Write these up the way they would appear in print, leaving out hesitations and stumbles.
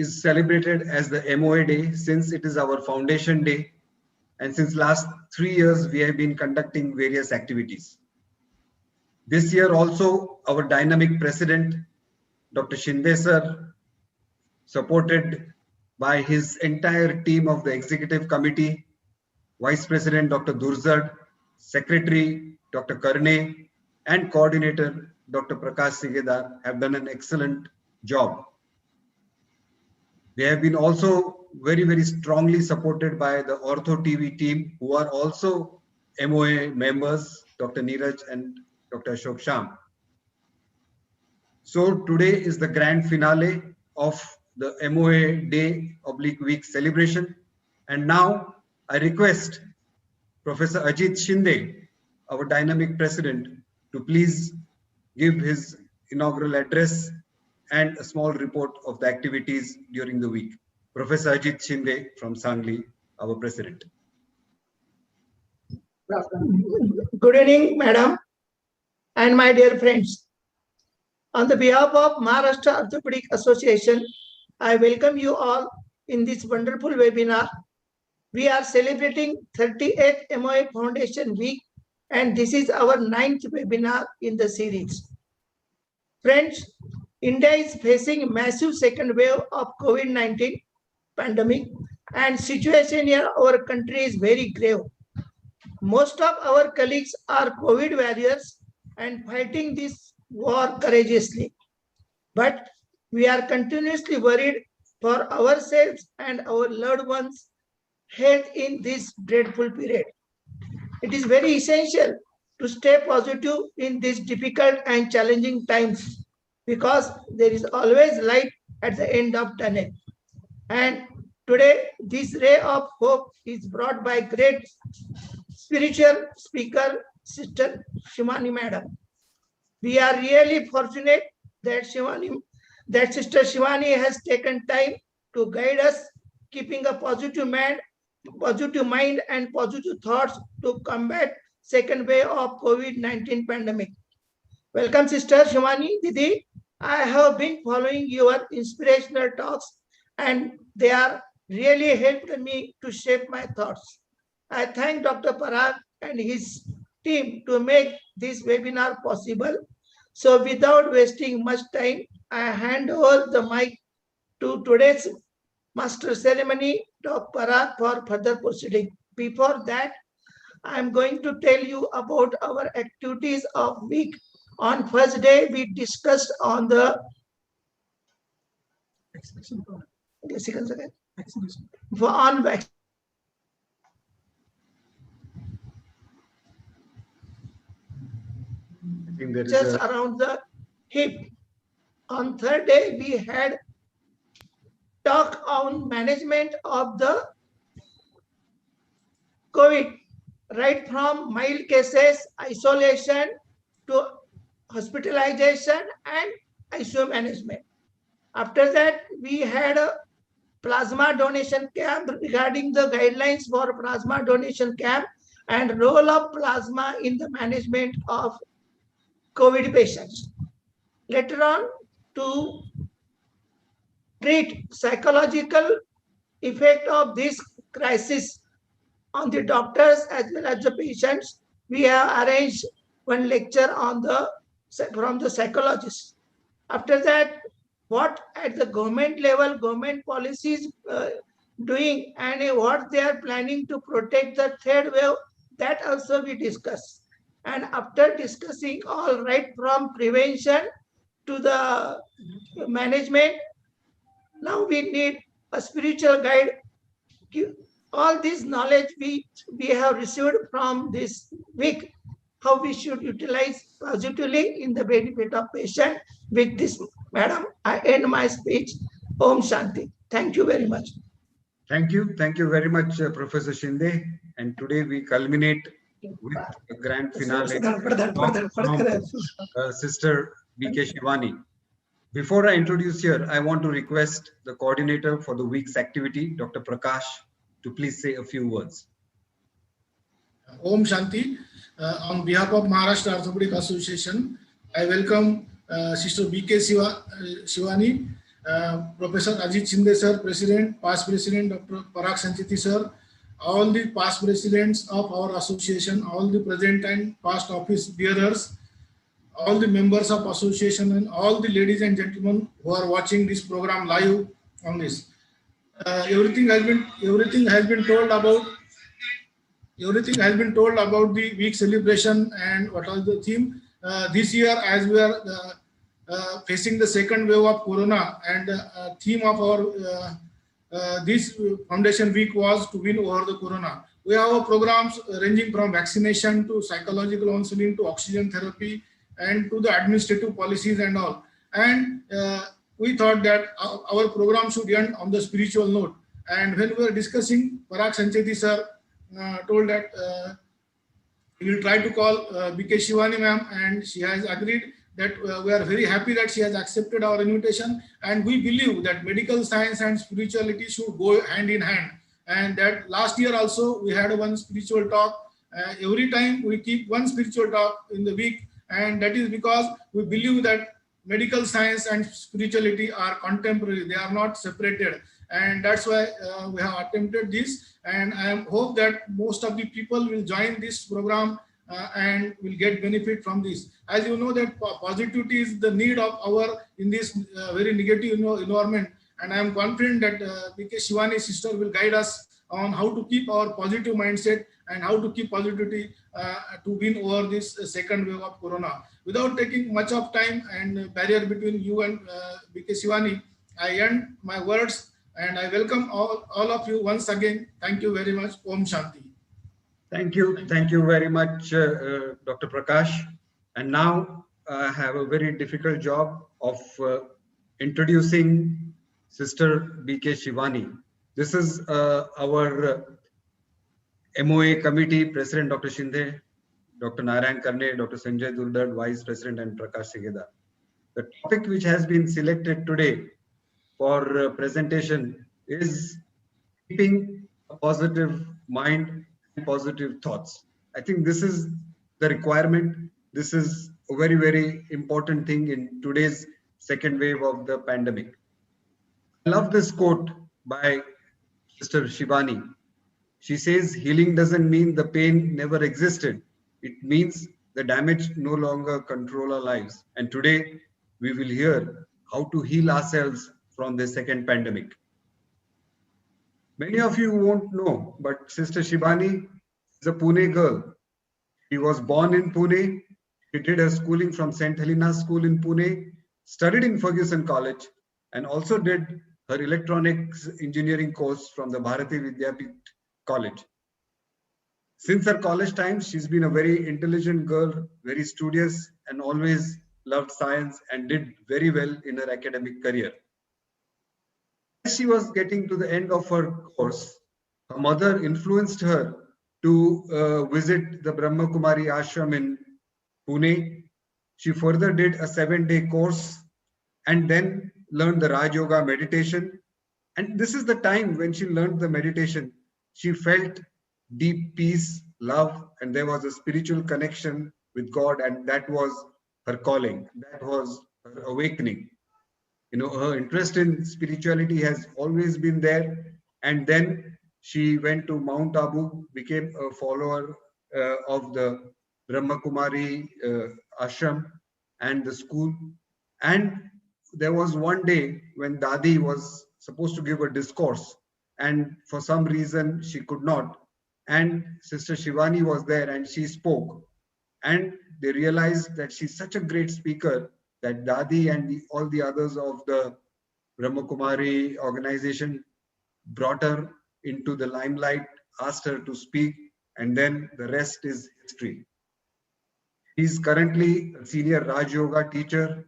is celebrated as the MOA Day since it is our foundation day, and since last 3 years we have been conducting various activities. This year also our dynamic president, Dr. Shinde sir, supported by his entire team of the executive committee, Vice President Dr. Dhurjad, Secretary Dr. Karne, and Coordinator Dr. Prakash Sigedar have done an excellent job. They have been also very strongly supported by the OrthoTV team, who are also MOA members, Dr. Neeraj and Dr. Ashok Shyam. So today is the grand finale of the MOA Day/Week celebration. And now I request Professor Ajit Shinde, our dynamic president, to please give his inaugural address and a small report of the activities during the week. Professor Ajit Shinde from Sangli, our president. Good evening, madam, and my dear friends. On the behalf of Maharashtra Orthopaedic Association, I welcome you all in this wonderful webinar. We are celebrating 38th MOA Foundation Week, and this is our 9th webinar in the series. Friends, India is facing massive second wave of COVID-19 pandemic, and situation in our country is very grave. Most of our colleagues are COVID warriors and fighting this war courageously. But we are continuously worried for ourselves and our loved ones' health in this dreadful period. It is very essential to stay positive in these difficult and challenging times, because there is always light at the end of tunnel. And today, this ray of hope is brought by great spiritual speaker, Sister Shivani Madam. We are really fortunate that Sister Shivani has taken time to guide us, keeping a positive mind and positive thoughts to combat second wave of COVID-19 pandemic. Welcome, Sister Shivani Didi. I have been following your inspirational talks, and they are really helped me to shape my thoughts. I thank Dr. Parag and his team to make this webinar possible. So without wasting much time, I hand over the mic to today's Master Ceremony, Dr. Parag, for further proceeding. Before that, I am going to tell you about our activities of week. On first day, we discussed on the vaccination. Just around the hip. On third day, we had talk on management of the COVID, right from mild cases, isolation to hospitalization and ICU management. After that, we had a plasma donation camp regarding the guidelines for plasma donation camp and role of plasma in the management of COVID patients. Later on, to treat psychological effect of this crisis on the doctors as well as the patients, we have arranged one lecture on from the psychologists. After that, what at the government level, government policies doing and what they are planning to protect the third wave, that also we discuss. And after discussing all right from prevention to the management, now we need a spiritual guide. All this knowledge we have received from this week, how we should utilize positively in the benefit of patient. With this, madam, I end my speech. Om Shanti. Thank you very much. Thank you very much, Professor Shinde. And today we culminate with a grand finale from Sister BK Shivani. Before I introduce her, I want to request the coordinator for the week's activity, Dr. Prakash, to please say a few words. Om Shanti. On behalf of Maharashtra Orthopaedic Association, I welcome Sister BK Shivani Professor Ajit Shinde sir, President, past President Dr. Parag Sancheti sir, all the past presidents of our association, all the present and past office bearers, all the members of association, and all the ladies and gentlemen who are watching this program live on this. Everything has been told about the week celebration and what was the theme. This year, as we are facing the second wave of corona, and theme of our this foundation week was to win over the corona. We have programs ranging from vaccination to psychological counseling to oxygen therapy and to the administrative policies and all. And we thought that our program should end on the spiritual note. And when we were discussing, Parag Sancheti sir told that we will try to call BK Shivani ma'am, and she has agreed that we are very happy that she has accepted our invitation, and we believe that medical science and spirituality should go hand in hand. And that last year also we had one spiritual talk. Every time we keep one spiritual talk in the week, and that is because we believe that medical science and spirituality are contemporary, they are not separated, and that's why we have attempted this. And I hope that most of the people will join this program and will get benefit from this. As you know that positivity is the need of our in this very negative environment, and I am confident that BK Shivani sister will guide us on how to keep our positive mindset and how to keep positivity to win over this second wave of corona. Without taking much of time and barrier between you and BK Shivani, I end my words and I welcome all of you once again. Thank you very much. Om Shanti. Thank you very much, Dr. Prakash. And now I have a very difficult job of introducing Sister BK Shivani. This is our MOA committee, President Dr. Shinde, Dr. Narayan, Karne, Dr. Sanjay, Dhurjad, Vice President, and Prakash Sigedar. The topic which has been selected today for presentation is keeping a positive mind and positive thoughts. I think this is the requirement. This is a very, very important thing in today's second wave of the pandemic. I love this quote by Sister Shivani. She says, healing doesn't mean the pain never existed. It means the damage no longer control our lives. And today we will hear how to heal ourselves from the second pandemic. Many of you won't know, but Sister Shivani is a Pune girl. She was born in Pune. She did her schooling from St. Helena's School in Pune, studied in Ferguson College, and also did her electronics engineering course from the Bharati Vidyapith College. Since her college times, she's been a very intelligent girl, very studious, and always loved science and did very well in her academic career. As she was getting to the end of her course, her mother influenced her to visit the Brahmakumari ashram in Pune. She further did a 7-day course and then learned the Raj Yoga meditation. And this is the time when she learned the meditation. She felt deep peace, love, and there was a spiritual connection with God, and that was her calling. That was her awakening. You know, her interest in spirituality has always been there. And then she went to Mount Abu, became a follower of the Brahmakumari ashram and the school. And there was one day when Dadi was supposed to give a discourse, and for some reason she could not. And Sister Shivani was there and she spoke. And they realized that she's such a great speaker that Dadi and all the others of the Brahmakumari organization brought her into the limelight, asked her to speak, and then the rest is history. She's currently a senior Raj Yoga teacher.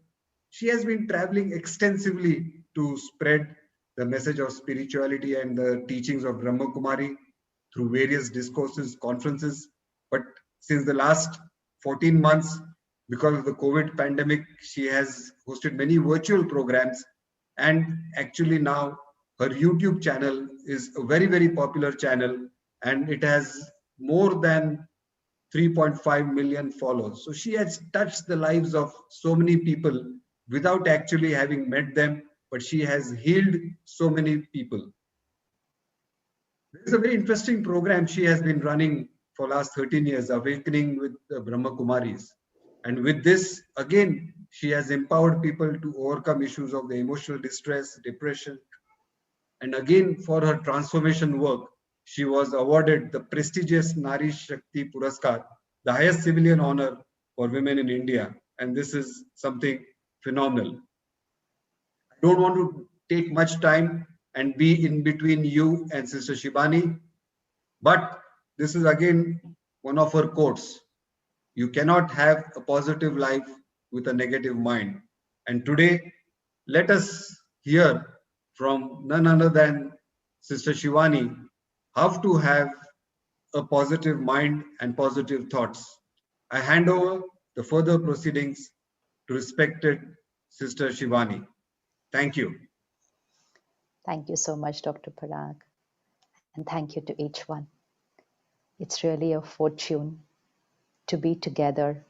She has been traveling extensively to spread the message of spirituality and the teachings of Brahmakumari through various discourses, conferences. But since the last 14 months, because of the COVID pandemic, she has hosted many virtual programs. And actually now her YouTube channel is a very, very popular channel, and it has more than 3.5 million followers. So she has touched the lives of so many people without actually having met them. but she has healed so many people. There is a very interesting program she has been running for last 13 years, Awakening with the Brahmakumaris. And with this, again, she has empowered people to overcome issues of the emotional distress, depression. And again, for her transformation work, she was awarded the prestigious Nari Shakti Puraskar, the highest civilian honor for women in India. And this is something phenomenal. I don't want to take much time and be in between you and Sister Shivani, but this is again one of her quotes. You cannot have a positive life with a negative mind. And today, let us hear from none other than Sister Shivani how to have a positive mind and positive thoughts. I hand over the further proceedings to respected Sister Shivani. Thank you. Thank you so much, Dr. Parag, and thank you to each one. It's really a fortune to be together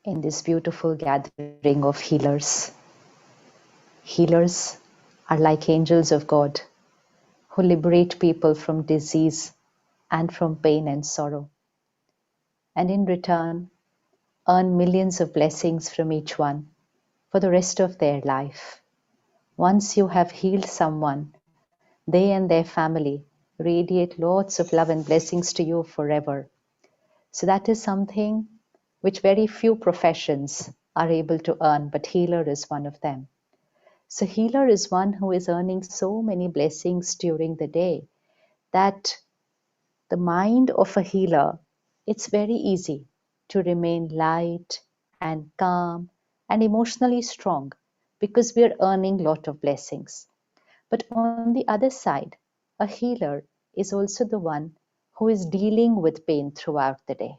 in this beautiful gathering of healers. Healers are like angels of God who liberate people from disease and from pain and sorrow, and in return earn millions of blessings from each one for the rest of their life. Once you have healed someone, they and their family radiate lots of love and blessings to you forever. So that is something which very few professions are able to earn, but healer is one of them. So healer is one who is earning so many blessings during the day that the mind of a healer, it's very easy to remain light and calm and emotionally strong because we are earning lot of blessings. But on the other side, a healer is also the one who is dealing with pain throughout the day.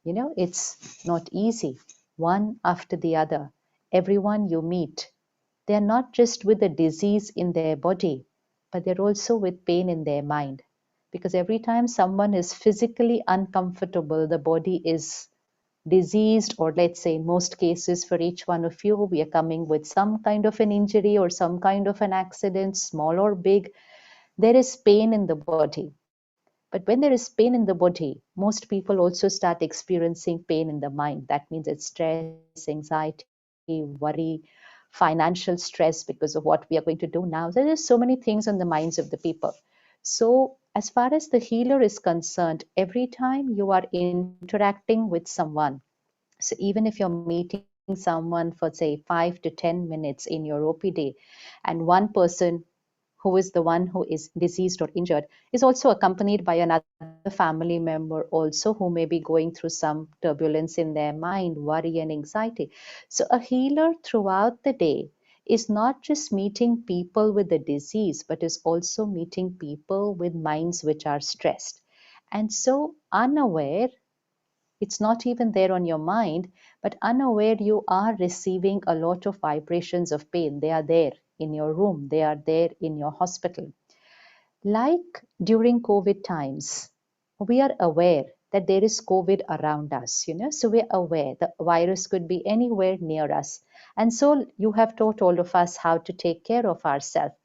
You know, it's not easy, one after the other. Everyone you meet, they are not just with a disease in their body, but they're also with pain in their mind. Because every time someone is physically uncomfortable, the body is diseased, or let's say in most cases for each one of you, we are coming with some kind of an injury or some kind of an accident, small or big. There is pain in the body. But when there is pain in the body, most people also start experiencing pain in the mind. That means it's stress, anxiety, worry, financial stress because of what we are going to do now. There are so many things on the minds of the people. So, as far as the healer is concerned, every time you are interacting with someone, so even if you're meeting someone for say 5 to 10 minutes in your OPD, and one person who is the one who is diseased or injured is also accompanied by another family member also who may be going through some turbulence in their mind, worry and anxiety. So a healer throughout the day is not just meeting people with the disease, but is also meeting people with minds which are stressed. And so unaware, it's not even there on your mind, but unaware you are receiving a lot of vibrations of pain. They are there in your room, they are there in your hospital. Like during COVID times, we are aware that there is COVID around us, so we're aware the virus could be anywhere near us. And so you have taught all of us how to take care of ourselves.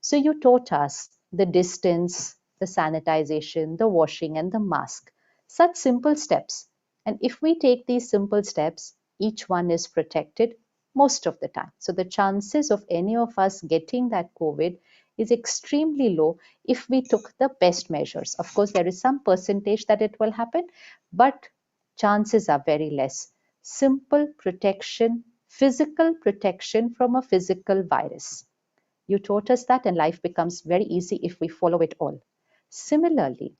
So you taught us the distance, the sanitization, the washing, and the mask. Such simple steps. And if we take these simple steps, each one is protected most of the time. So the chances of any of us getting that COVID is extremely low if we took the best measures. Of course, there is some percentage that it will happen, but chances are very less. Simple protection, physical protection from a physical virus. You taught us that, and life becomes very easy if we follow it all. Similarly,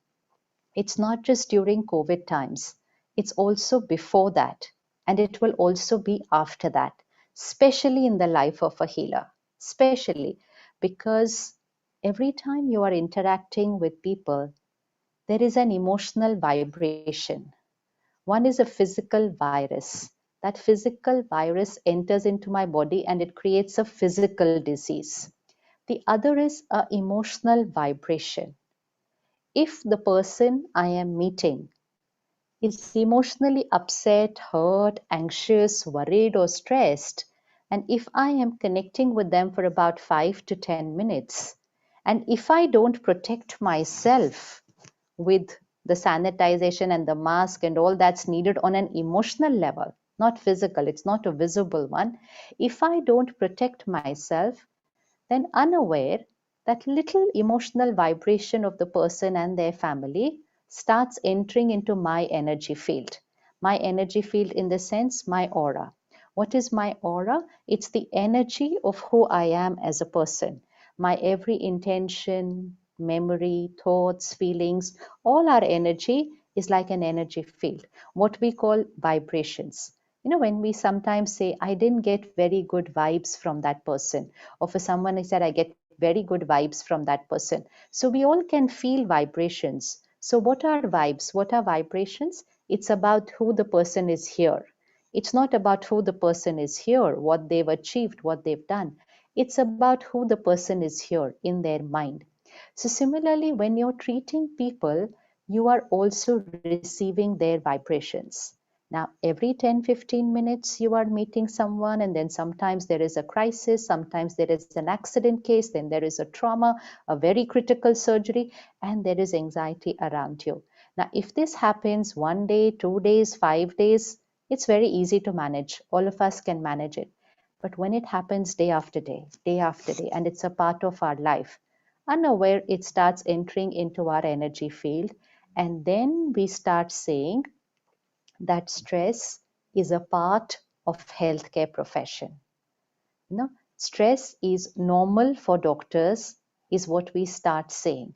it's not just during COVID times, it's also before that, and it will also be after that, especially in the life of a healer. Especially because every time you are interacting with people, there is an emotional vibration. One is a physical virus. That physical virus enters into my body and it creates a physical disease. The other is an emotional vibration. If the person I am meeting is emotionally upset, hurt, anxious, worried, or stressed, And if I am connecting with them for about 5 to 10 minutes, and if I don't protect myself with the sanitization and the mask and all that's needed on an emotional level, not physical, it's not a visible one. If I don't protect myself, then unaware, that little emotional vibration of the person and their family starts entering into my energy field. My energy field, in the sense, my aura. What is my aura? It's the energy of who I am as a person. My every intention, memory, thoughts, feelings, all our energy is like an energy field, what we call vibrations. When we sometimes say, I didn't get very good vibes from that person, or for someone I said, I get very good vibes from that person. So we all can feel vibrations. So what are vibes? What are vibrations? It's about who the person is here. It's not about who the person is here, what they've achieved, what they've done. It's about who the person is here in their mind. So similarly, when you're treating people, you are also receiving their vibrations. Now, every 10-15 minutes, you are meeting someone, and then sometimes there is a crisis, sometimes there is an accident case, then there is a trauma, a very critical surgery, and there is anxiety around you. Now, if this happens 1 day, 2 days, 5 days, it's very easy to manage. All of us can manage it. But when it happens day after day, and it's a part of our life, unaware, it starts entering into our energy field. And then we start saying that stress is a part of healthcare profession. Stress is normal for doctors, is what we start saying.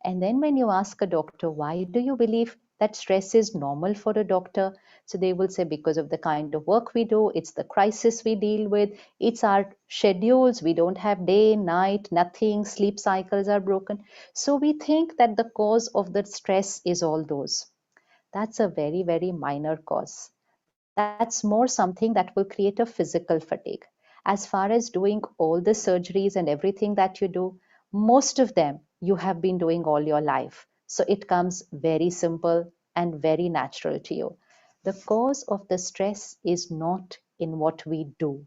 And then when you ask a doctor, why do you believe that stress is normal for a doctor? So they will say, because of the kind of work we do, it's the crisis we deal with, it's our schedules, we don't have day, night, nothing, sleep cycles are broken. So we think that the cause of the stress is all those. That's a very, very minor cause. That's more something that will create a physical fatigue. As far as doing all the surgeries and everything that you do, most of them you have been doing all your life. So it comes very simple and very natural to you. The cause of the stress is not in what we do.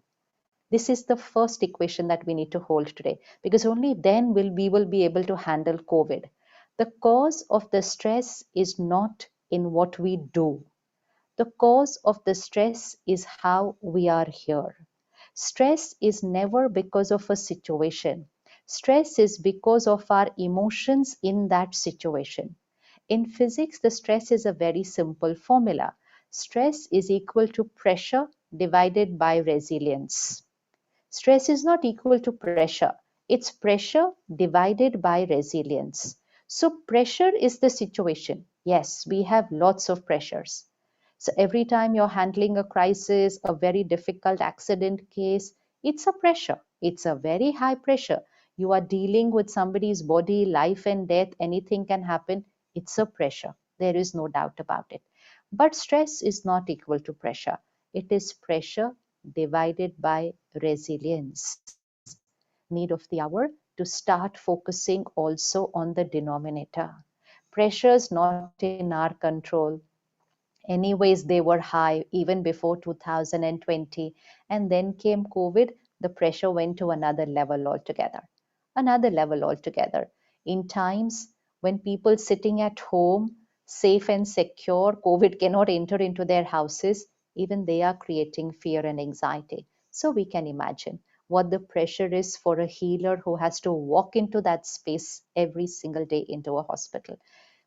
This is the first equation that we need to hold today, because only then we will be able to handle COVID. The cause of the stress is not in what we do. The cause of the stress is how we are here. Stress is never because of a situation. Stress is because of our emotions in that situation. In physics, the stress is a very simple formula. Stress is equal to pressure divided by resilience. Stress is not equal to pressure. It's pressure divided by resilience. So pressure is the situation. Yes, we have lots of pressures. So every time you're handling a crisis, a very difficult accident case, it's a pressure. It's a very high pressure. You are dealing with somebody's body, life and death, anything can happen. It's a pressure. There is no doubt about it. But stress is not equal to pressure. It is pressure divided by resilience. Need of the hour to start focusing also on the denominator. Pressures not in our control. Anyways, they were high even before 2020. And then came COVID, the pressure went to another level altogether. Another level altogether. In times when people sitting at home, safe and secure, COVID cannot enter into their houses, even they are creating fear and anxiety. So we can imagine what the pressure is for a healer who has to walk into that space every single day into a hospital.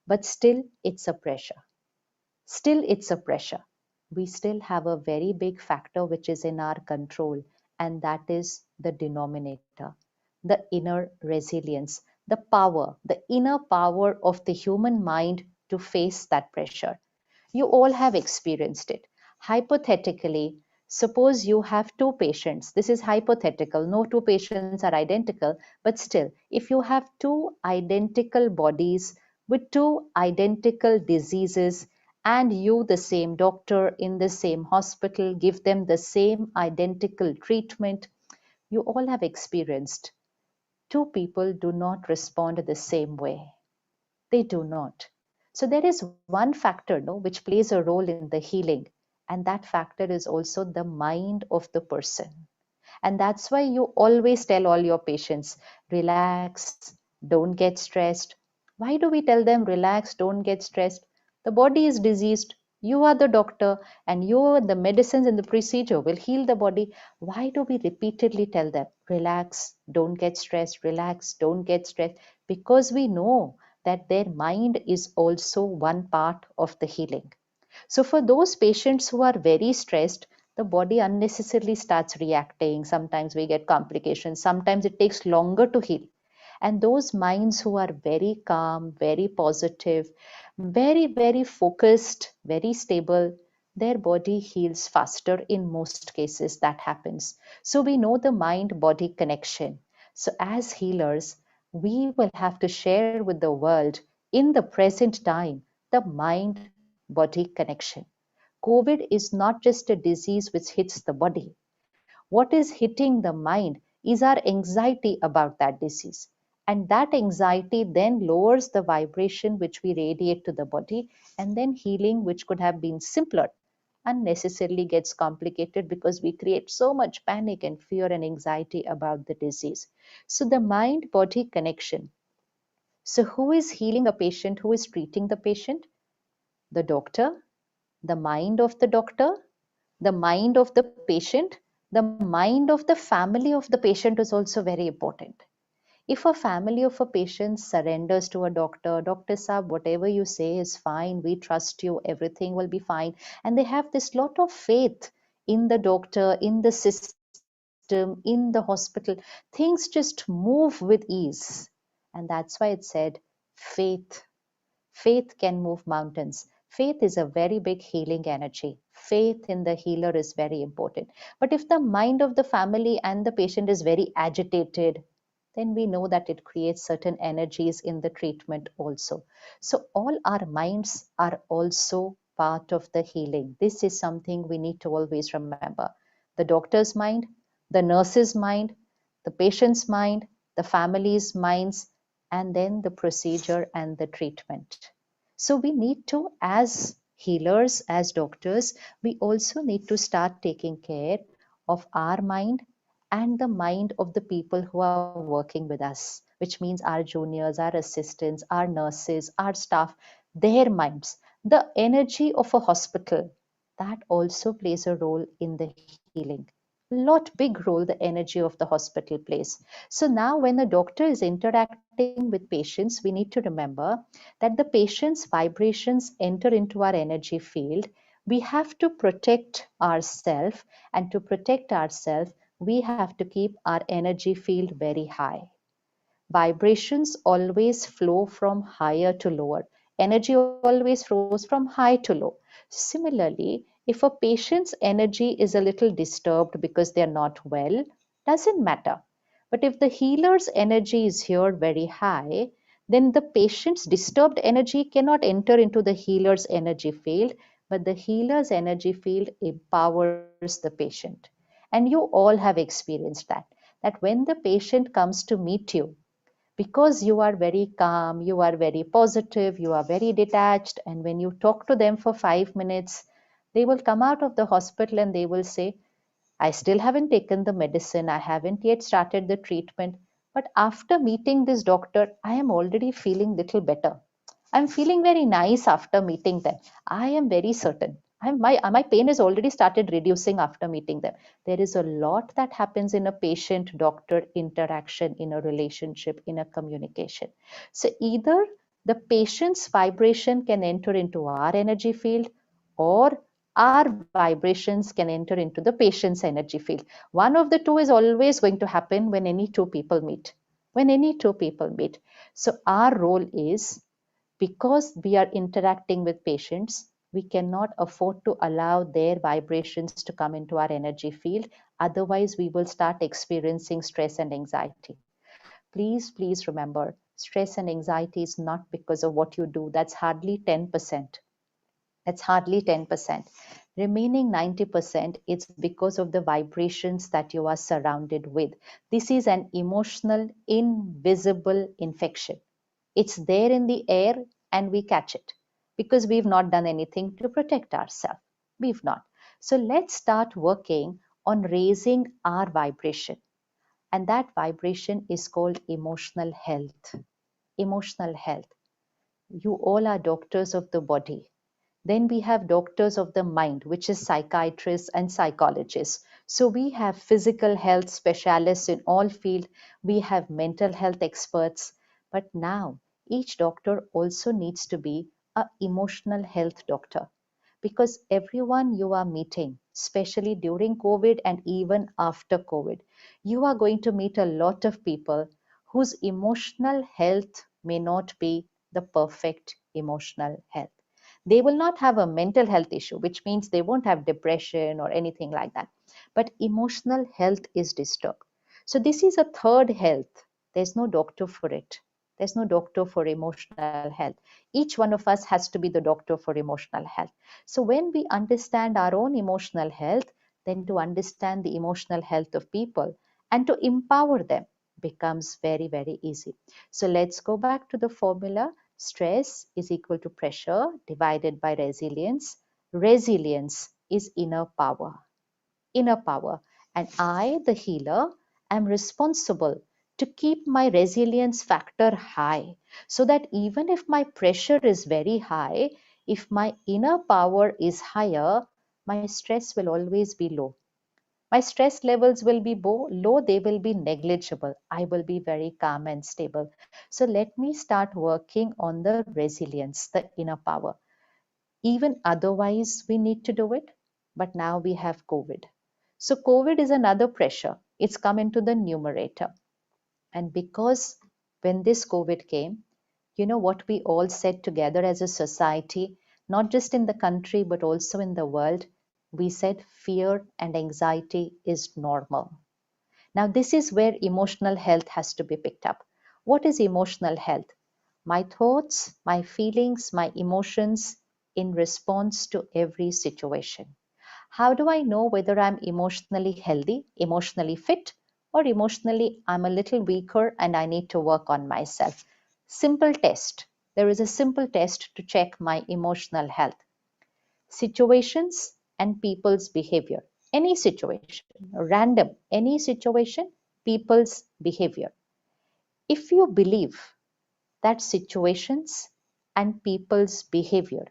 But still, it's a pressure. Still, it's a pressure. We still have a very big factor which is in our control, and that is the denominator, the inner resilience, the inner power of the human mind to face that pressure. You all have experienced it. Hypothetically, suppose you have two patients. This is hypothetical. No two patients are identical, but still, if you have two identical bodies with two identical diseases, and you, the same doctor in the same hospital, give them the same identical treatment, you all have experienced two people do not respond the same way. They do not. So there is one factor, no, which plays a role in the healing, and that factor is also the mind of the person. And that's why you always tell all your patients, relax, don't get stressed. Why do we tell them relax, don't get stressed? The body is diseased. You are the doctor, and the medicines and the procedure will heal the body. Why do we repeatedly tell them, relax, don't get stressed, relax, don't get stressed? Because we know that their mind is also one part of the healing. So for those patients who are very stressed, the body unnecessarily starts reacting. Sometimes we get complications. Sometimes it takes longer to heal. And those minds who are very calm, very positive, very, very focused, very stable, their body heals faster in most cases. That happens. So we know the mind body connection. So as healers, we will have to share with the world in the present time the mind body connection. COVID is not just a disease which hits the body. What is hitting the mind is our anxiety about that disease. And that anxiety then lowers the vibration which we radiate to the body, and then healing, which could have been simpler, unnecessarily gets complicated because we create so much panic and fear and anxiety about the disease. So, the mind body connection. So, who is healing a patient? Who is treating the patient? The doctor, the mind of the doctor, the mind of the patient, the mind of the family of the patient is also very important. If a family of a patient surrenders to a doctor, Doctor Saab, whatever you say is fine, we trust you, everything will be fine, and they have this lot of faith in the doctor, in the system, in the hospital, things just move with ease. And that's why it said faith. Faith can move mountains. Faith is a very big healing energy. Faith in the healer is very important. But if the mind of the family and the patient is very agitated, then we know that it creates certain energies in the treatment also. So, all our minds are also part of the healing. This is something we need to always remember. The doctor's mind, the nurse's mind, the patient's mind, the family's minds, and then the procedure and the treatment. So we need to, as healers, as doctors, we also need to start taking care of our mind and the mind of the people who are working with us, which means our juniors, our assistants, our nurses, our staff, their minds. The energy of a hospital, that also plays a role in the healing. Lot big role the energy of the hospital plays. So now when a doctor is interacting with patients, we need to remember that the patient's vibrations enter into our energy field. We have to protect ourselves, and to protect ourselves, we have to keep our energy field very high. Vibrations always flow from higher to lower. Energy always flows from high to low. Similarly, if a patient's energy is a little disturbed because they are not well, doesn't matter. But if the healer's energy is here very high, then the patient's disturbed energy cannot enter into the healer's energy field, but the healer's energy field empowers the patient. And you all have experienced that when the patient comes to meet you, because you are very calm, you are very positive, you are very detached, and when you talk to them for 5 minutes, they will come out of the hospital and they will say, I still haven't taken the medicine, I haven't yet started the treatment, but after meeting this doctor, I am already feeling little better. I'm feeling very nice after meeting them. I am very certain. My pain has already started reducing after meeting them. There is a lot that happens in a patient doctor interaction, in a relationship, in a communication. So either the patient's vibration can enter into our energy field, or our vibrations can enter into the patient's energy field. One of the two is always going to happen when any two people meet. When any two people meet. So our role is, because we are interacting with patients, we cannot afford to allow their vibrations to come into our energy field. Otherwise, we will start experiencing stress and anxiety. Please remember, stress and anxiety is not because of what you do. That's hardly 10%. That's hardly 10%. Remaining 90%, it's because of the vibrations that you are surrounded with. This is an emotional, invisible infection. It's there in the air and we catch it because we've not done anything to protect ourselves. We've not. So let's start working on raising our vibration. And that vibration is called emotional health. Emotional health. You all are doctors of the body. Then we have doctors of the mind, which is psychiatrists and psychologists. So we have physical health specialists in all fields. We have mental health experts. But now each doctor also needs to be an emotional health doctor, because everyone you are meeting, especially during COVID and even after COVID, you are going to meet a lot of people whose emotional health may not be the perfect emotional health. They will not have a mental health issue, which means they won't have depression or anything like that. But emotional health is disturbed. So this is a third health. There's no doctor for it. There's no doctor for emotional health. Each one of us has to be the doctor for emotional health. So when we understand our own emotional health, then to understand the emotional health of people and to empower them becomes very, very easy. So let's go back to the formula. Stress is equal to pressure divided by resilience. Resilience is inner power. Inner power. And I, the healer, am responsible to keep my resilience factor high, so that even if my pressure is very high, if my inner power is higher, my stress will always be low. My stress levels will be low, they will be negligible. I will be very calm and stable. So let me start working on the resilience, the inner power. Even otherwise, we need to do it. But now we have COVID. So COVID is another pressure. It's come into the numerator. And because when this COVID came, you know what we all said together as a society, not just in the country, but also in the world, we said fear and anxiety is normal. Now, this is where emotional health has to be picked up. What is emotional health? My thoughts, my feelings, my emotions in response to every situation. How do I know whether I'm emotionally healthy, emotionally fit, or emotionally I'm a little weaker and I need to work on myself? Simple test. There is a simple test to check my emotional health. Situations and people's behavior. Any situation, random, any situation, people's behavior. If you believe that situations and people's behavior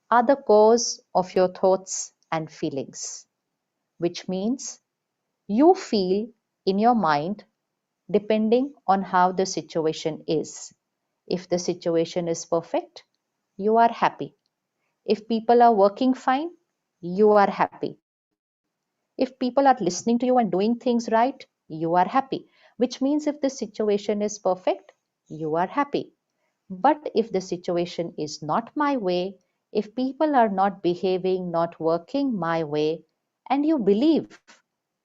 are the cause of your thoughts and feelings, which means you feel in your mind depending on how the situation is. If the situation is perfect, you are happy. If people are working fine, you are happy. If people are listening to you and doing things right, you are happy. Which means if the situation is perfect, you are happy. But if the situation is not my way, if people are not behaving, not working my way, and you believe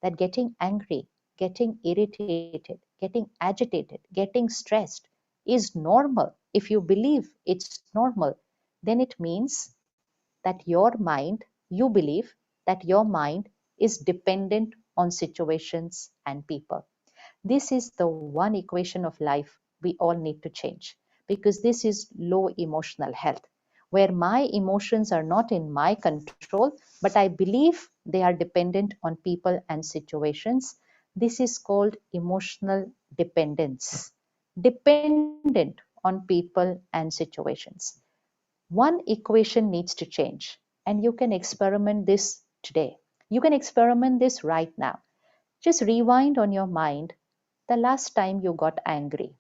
that getting angry, getting irritated, getting agitated, getting stressed is normal, if you believe it's normal, then it means that your mind, you believe that your mind is dependent on situations and people. This is the one equation of life we all need to change, because this is low emotional health, where my emotions are not in my control, but I believe they are dependent on people and situations. This is called emotional dependence, dependent on people and situations. One equation needs to change, and you can experiment this today. You can experiment this right now. Just rewind on your mind the last time you got angry.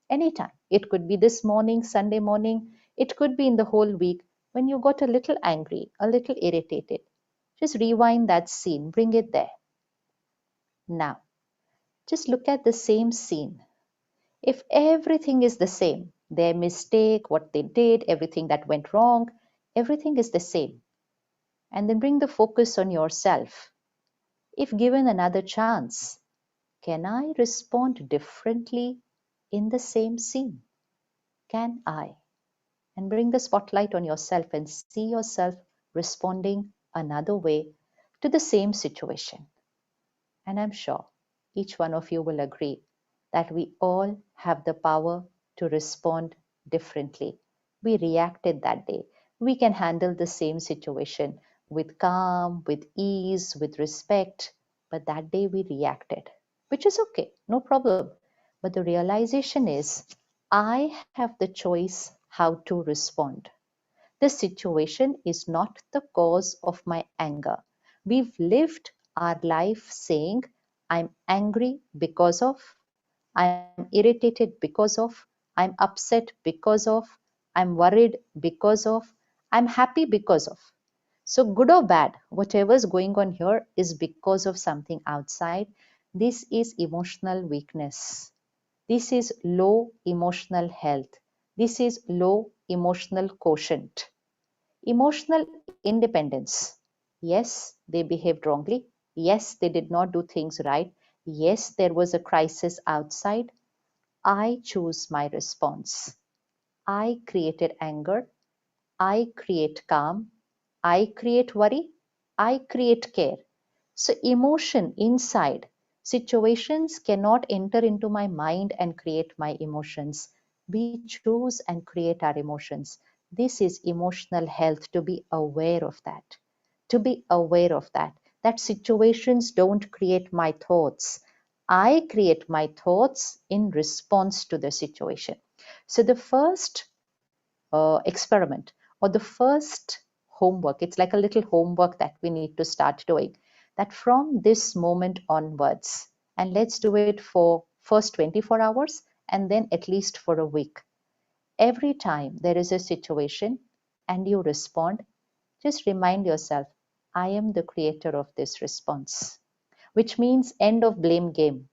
Anytime. It could be this morning, Sunday morning. It could be in the whole week when you got a little angry, a little irritated. Just rewind that scene, bring it there. Now, just look at the same scene. If everything is the same, their mistake, what they did, everything that went wrong, everything is the same. And then bring the focus on yourself. If given another chance, can I respond differently in the same scene? Can I? And bring the spotlight on yourself and see yourself responding another way to the same situation. And I'm sure each one of you will agree that we all have the power to respond differently. We reacted that day. We can handle the same situation with calm, with ease, with respect. But that day we reacted, which is okay, no problem. But the realization is I have the choice how to respond. The situation is not the cause of my anger. We've lived our life saying, I'm angry because of, I'm irritated because of, I'm upset because of, I'm worried because of, I'm happy because of. So, good or bad, whatever's going on here is because of something outside. This is emotional weakness. This is low emotional health. This is low emotional quotient. Emotional independence. Yes, they behaved wrongly. Yes, they did not do things right. Yes, there was a crisis outside. I choose my response. I created anger. I create calm. I create worry. I create care. So, emotion inside situations cannot enter into my mind and create my emotions. We choose and create our emotions. This is emotional health, to be aware of that. To be aware of that. That situations don't create my thoughts. I create my thoughts in response to the situation. So, the first experiment or the first homework, it's like a little homework that we need to start doing, that from this moment onwards, and let's do it for first 24 hours and then at least for a week. Every time there is a situation and you respond, just remind yourself, I am the creator of this response, which means end of blame game.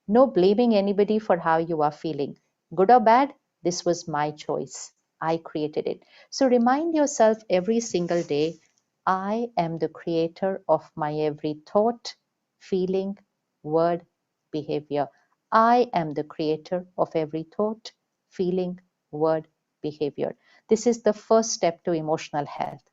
No blaming anybody for how you are feeling. Good or bad, this was my choice. I created it. So remind yourself every single day, I am the creator of my every thought, feeling, word, behavior. I am the creator of every thought, feeling, word, behavior. This is the first step to emotional health.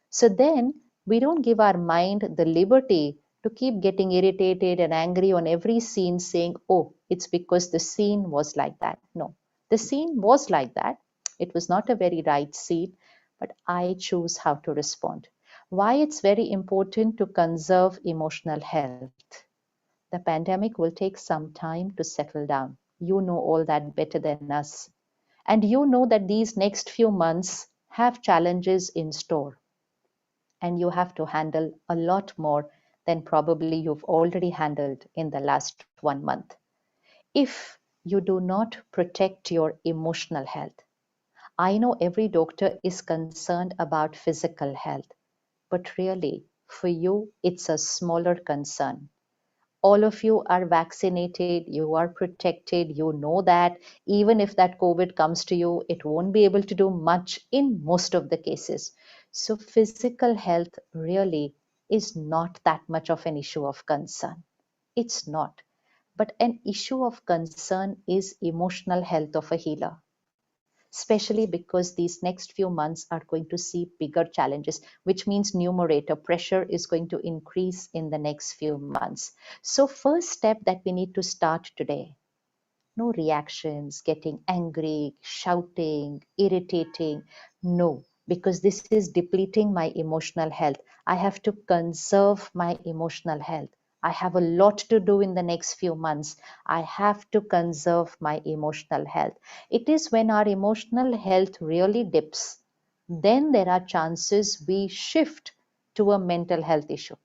So then we don't give our mind the liberty to keep getting irritated and angry on every scene saying, oh, it's because the scene was like that. No, the scene was like that. It was not a very right scene, but I choose how to respond. Why it's very important to conserve emotional health. The pandemic will take some time to settle down. You know all that better than us. And you know that these next few months have challenges in store, and you have to handle a lot more than probably you've already handled in the last 1 month. If you do not protect your emotional health, I know every doctor is concerned about physical health, but really, for you, it's a smaller concern. All of you are vaccinated, you are protected, you know that even if that COVID comes to you, it won't be able to do much in most of the cases. So, physical health really is not that much of an issue of concern. It's not. But an issue of concern is emotional health of a healer, especially because these next few months are going to see bigger challenges, which means numerator pressure is going to increase in the next few months. So first step that we need to start today, no reactions, getting angry, shouting, irritating. No, because this is depleting my emotional health. I have to conserve my emotional health. I have a lot to do in the next few months. I have to conserve my emotional health. It is when our emotional health really dips, then there are chances we shift to a mental health issue.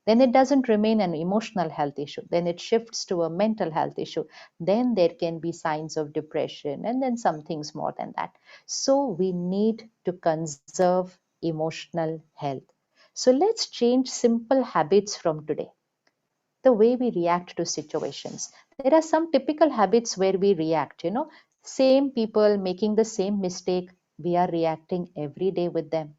Then it doesn't remain an emotional health issue. Then it shifts to a mental health issue. Then there can be signs of depression and then some things more than that. So we need to conserve emotional health. So let's change simple habits from today. The way we react to situations. There are some typical habits where we react, same people making the same mistake, we are reacting every day with them.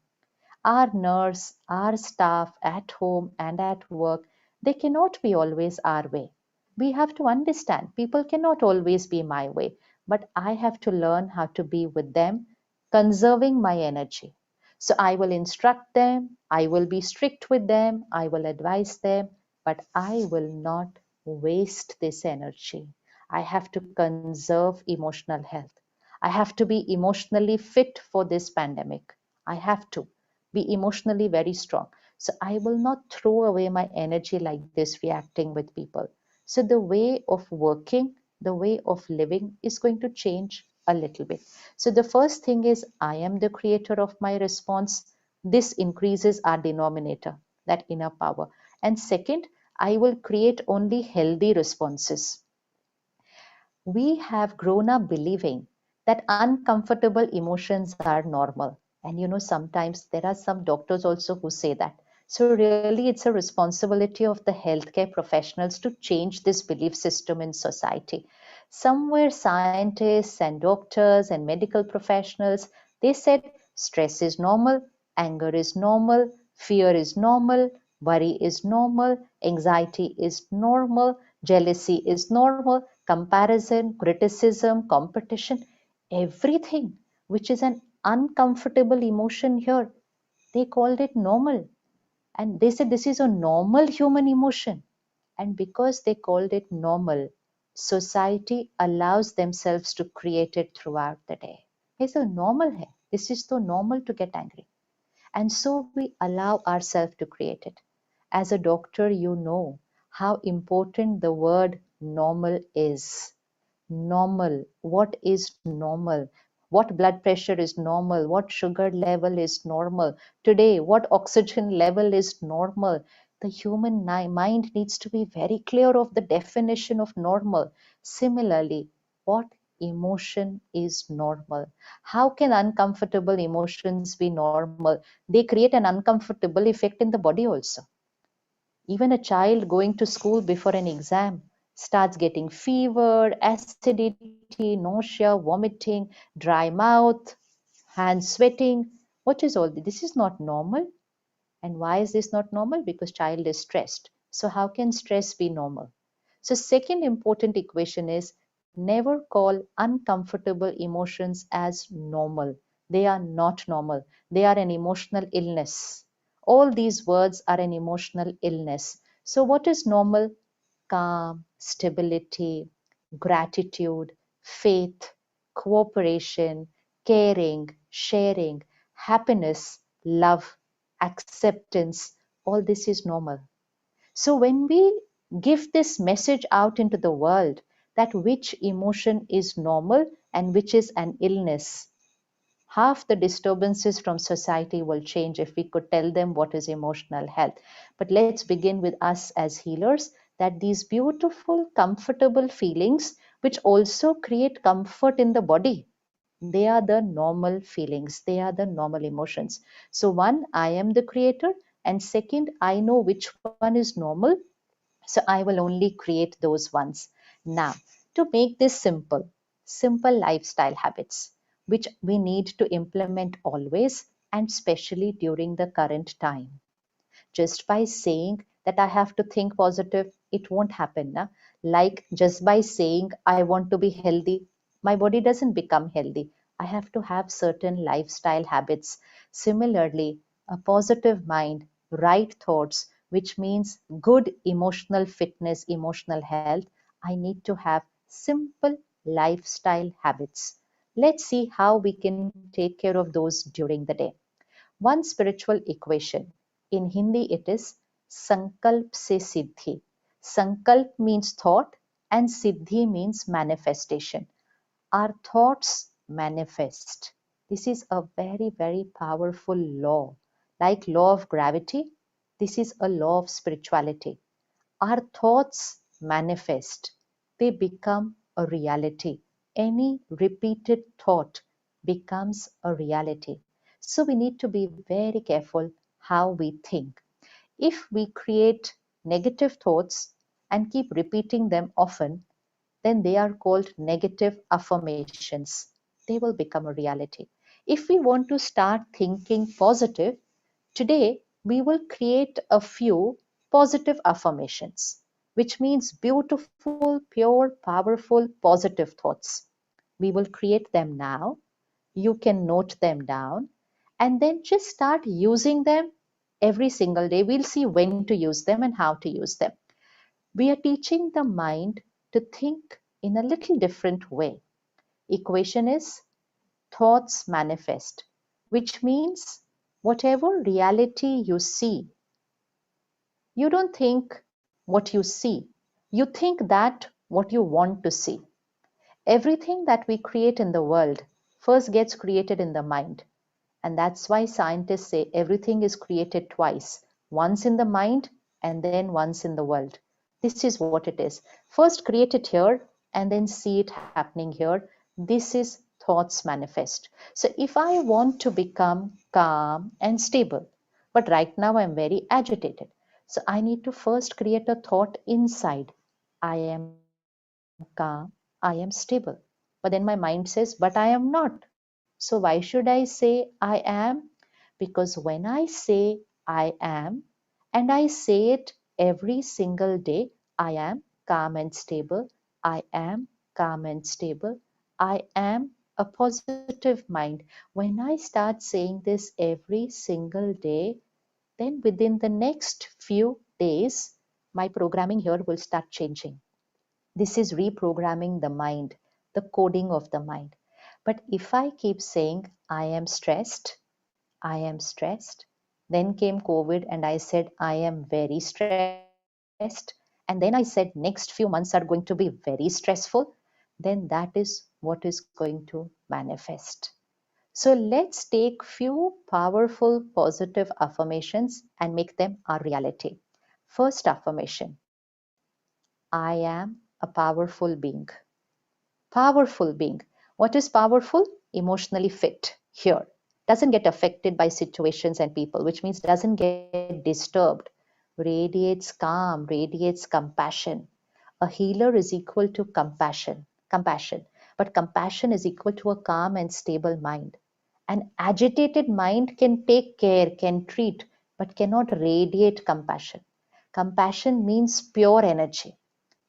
Our nurse, our staff at home and at work, they cannot be always our way. We have to understand people cannot always be my way, but I have to learn how to be with them, conserving my energy. So I will instruct them, I will be strict with them, I will advise them, but I will not waste this energy. I have to conserve emotional health. I have to be emotionally fit for this pandemic. I have to be emotionally very strong. So I will not throw away my energy like this reacting with people. So the way of working, the way of living is going to change a little bit. So the first thing is I am the creator of my response. This increases our denominator, that inner power. And second, I will create only healthy responses. We have grown up believing that uncomfortable emotions are normal. And sometimes there are some doctors also who say that. So really it's a responsibility of the healthcare professionals to change this belief system in society. Somewhere scientists and doctors and medical professionals, they said stress is normal, anger is normal, fear is normal, worry is normal, anxiety is normal, jealousy is normal, comparison, criticism, competition, everything which is an uncomfortable emotion here, they called it normal. And they said this is a normal human emotion. And because they called it normal, society allows themselves to create it throughout the day. It's a normal hai. This is so normal to get angry. And so we allow ourselves to create it. As a doctor, you know how important the word normal is. Normal. What is normal? What blood pressure is normal? What sugar level is normal? Today, what oxygen level is normal? The human mind needs to be very clear of the definition of normal. Similarly, what emotion is normal? How can uncomfortable emotions be normal? They create an uncomfortable effect in the body also. Even a child going to school before an exam starts getting fever, acidity, nausea, vomiting, dry mouth, hands sweating. What is all this? This is not normal. And why is this not normal? Because child is stressed. So how can stress be normal? So second important equation is never call uncomfortable emotions as normal. They are not normal. They are an emotional illness. All these words are an emotional illness. So what is normal? Calm, stability, gratitude, faith, cooperation, caring, sharing, happiness, love, acceptance, all this is normal. So when we give this message out into the world that which emotion is normal and which is an illness, half the disturbances from society will change if we could tell them what is emotional health. But let's begin with us as healers, that these beautiful, comfortable feelings, which also create comfort in the body, they are the normal feelings, they are the normal emotions. So one, I am the creator, and second, I know which one is normal, so I will only create those ones. Now, to make this simple, simple lifestyle habits, which we need to implement always and especially during the current time. Just by saying that I have to think positive, it won't happen. Na? Like just by saying I want to be healthy, my body doesn't become healthy. I have to have certain lifestyle habits. Similarly, a positive mind, right thoughts, which means good emotional fitness, emotional health, I need to have simple lifestyle habits. Let's see how we can take care of those during the day. One spiritual equation. In Hindi, it is Sankalp se Siddhi. Sankalp means thought and Siddhi means manifestation. Our thoughts manifest. This is a very, very powerful law. Like law of gravity, this is a law of spirituality. Our thoughts manifest. They become a reality. Any repeated thought becomes a reality. So we need to be very careful how we think. If we create negative thoughts and keep repeating them often, then they are called negative affirmations. They will become a reality. If we want to start thinking positive, today we will create a few positive affirmations, which means beautiful, pure, powerful, positive thoughts. We will create them now. You can note them down and then just start using them every single day. We'll see when to use them and how to use them. We are teaching the mind to think in a little different way. Equation is thoughts manifest, which means whatever reality you see, You don't think what you see. You think that what you want to see. Everything that we create in the world first gets created in the mind. And that's why scientists say everything is created twice, once in the mind and then once in the world. This is what it is. First create it here and then see it happening here. This is thoughts manifest. So if I want to become calm and stable, but right now I'm very agitated. So I need to first create a thought inside. I am calm, I am stable. But then my mind says, but I am not. So why should I say I am? Because when I say I am, and I say it every single day, I am calm and stable, I am calm and stable, I am a positive mind. When I start saying this every single day, then within the next few days, my programming here will start changing. This is reprogramming the mind, the coding of the mind. But if I keep saying, I am stressed, then came COVID and I said, I am very stressed, and then I said, next few months are going to be very stressful, then that is what is going to manifest. So let's take few powerful positive affirmations and make them our reality. First affirmation, I am a powerful being. Powerful being. What is powerful? Emotionally fit here. Doesn't get affected by situations and people, which means doesn't get disturbed. Radiates calm, radiates compassion. A healer is equal to compassion. But compassion is equal to a calm and stable mind. An agitated mind can take care, can treat, but cannot radiate compassion. Compassion means pure energy.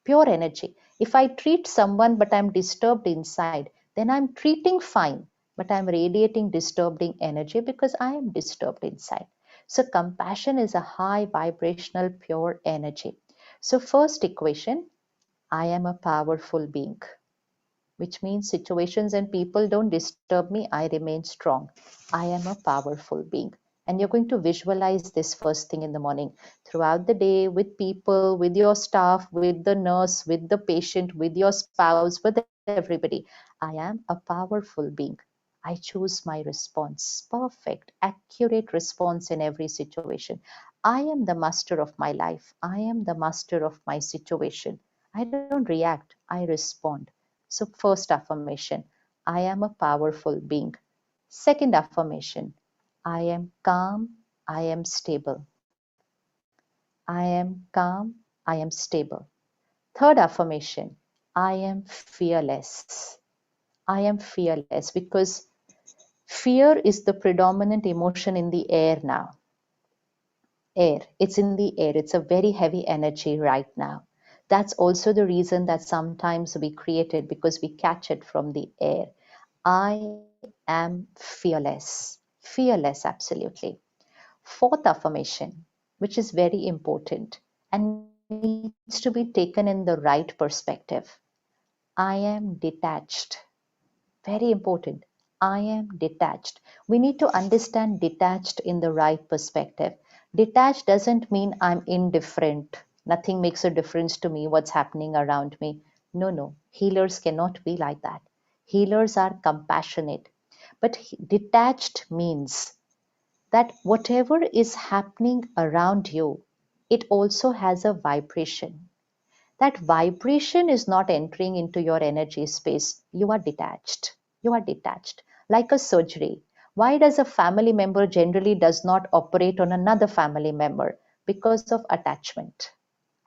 Pure energy. If I treat someone but I'm disturbed inside, then I'm treating fine, but I'm radiating disturbing energy because I am disturbed inside. So compassion is a high vibrational pure energy. So first equation, I am a powerful being, which means situations and people don't disturb me, I remain strong. I am a powerful being. And you're going to visualize this first thing in the morning, throughout the day, with people, with your staff, with the nurse, with the patient, with your spouse, with everybody. I am a powerful being. I choose my response, perfect, accurate response in every situation. I am the master of my life. I am the master of my situation. I don't react, I respond. So, first affirmation, I am a powerful being. Second affirmation, I am calm, I am stable. I am calm, I am stable. Third affirmation, I am fearless. I am fearless because fear is the predominant emotion in the air now. Air, it's in the air, it's a very heavy energy right now. That's also the reason that sometimes we create it, because we catch it from the air. I am fearless. Fearless, absolutely. Fourth affirmation, which is very important and needs to be taken in the right perspective. I am detached. Very important. I am detached. We need to understand detached in the right perspective. Detached doesn't mean I'm indifferent. Nothing makes a difference to me what's happening around me. No, no. Healers cannot be like that. Healers are compassionate. But detached means that whatever is happening around you, it also has a vibration. That vibration is not entering into your energy space. You are detached. You are detached. Like a surgery. Why does a family member generally does not operate on another family member? Because of attachment.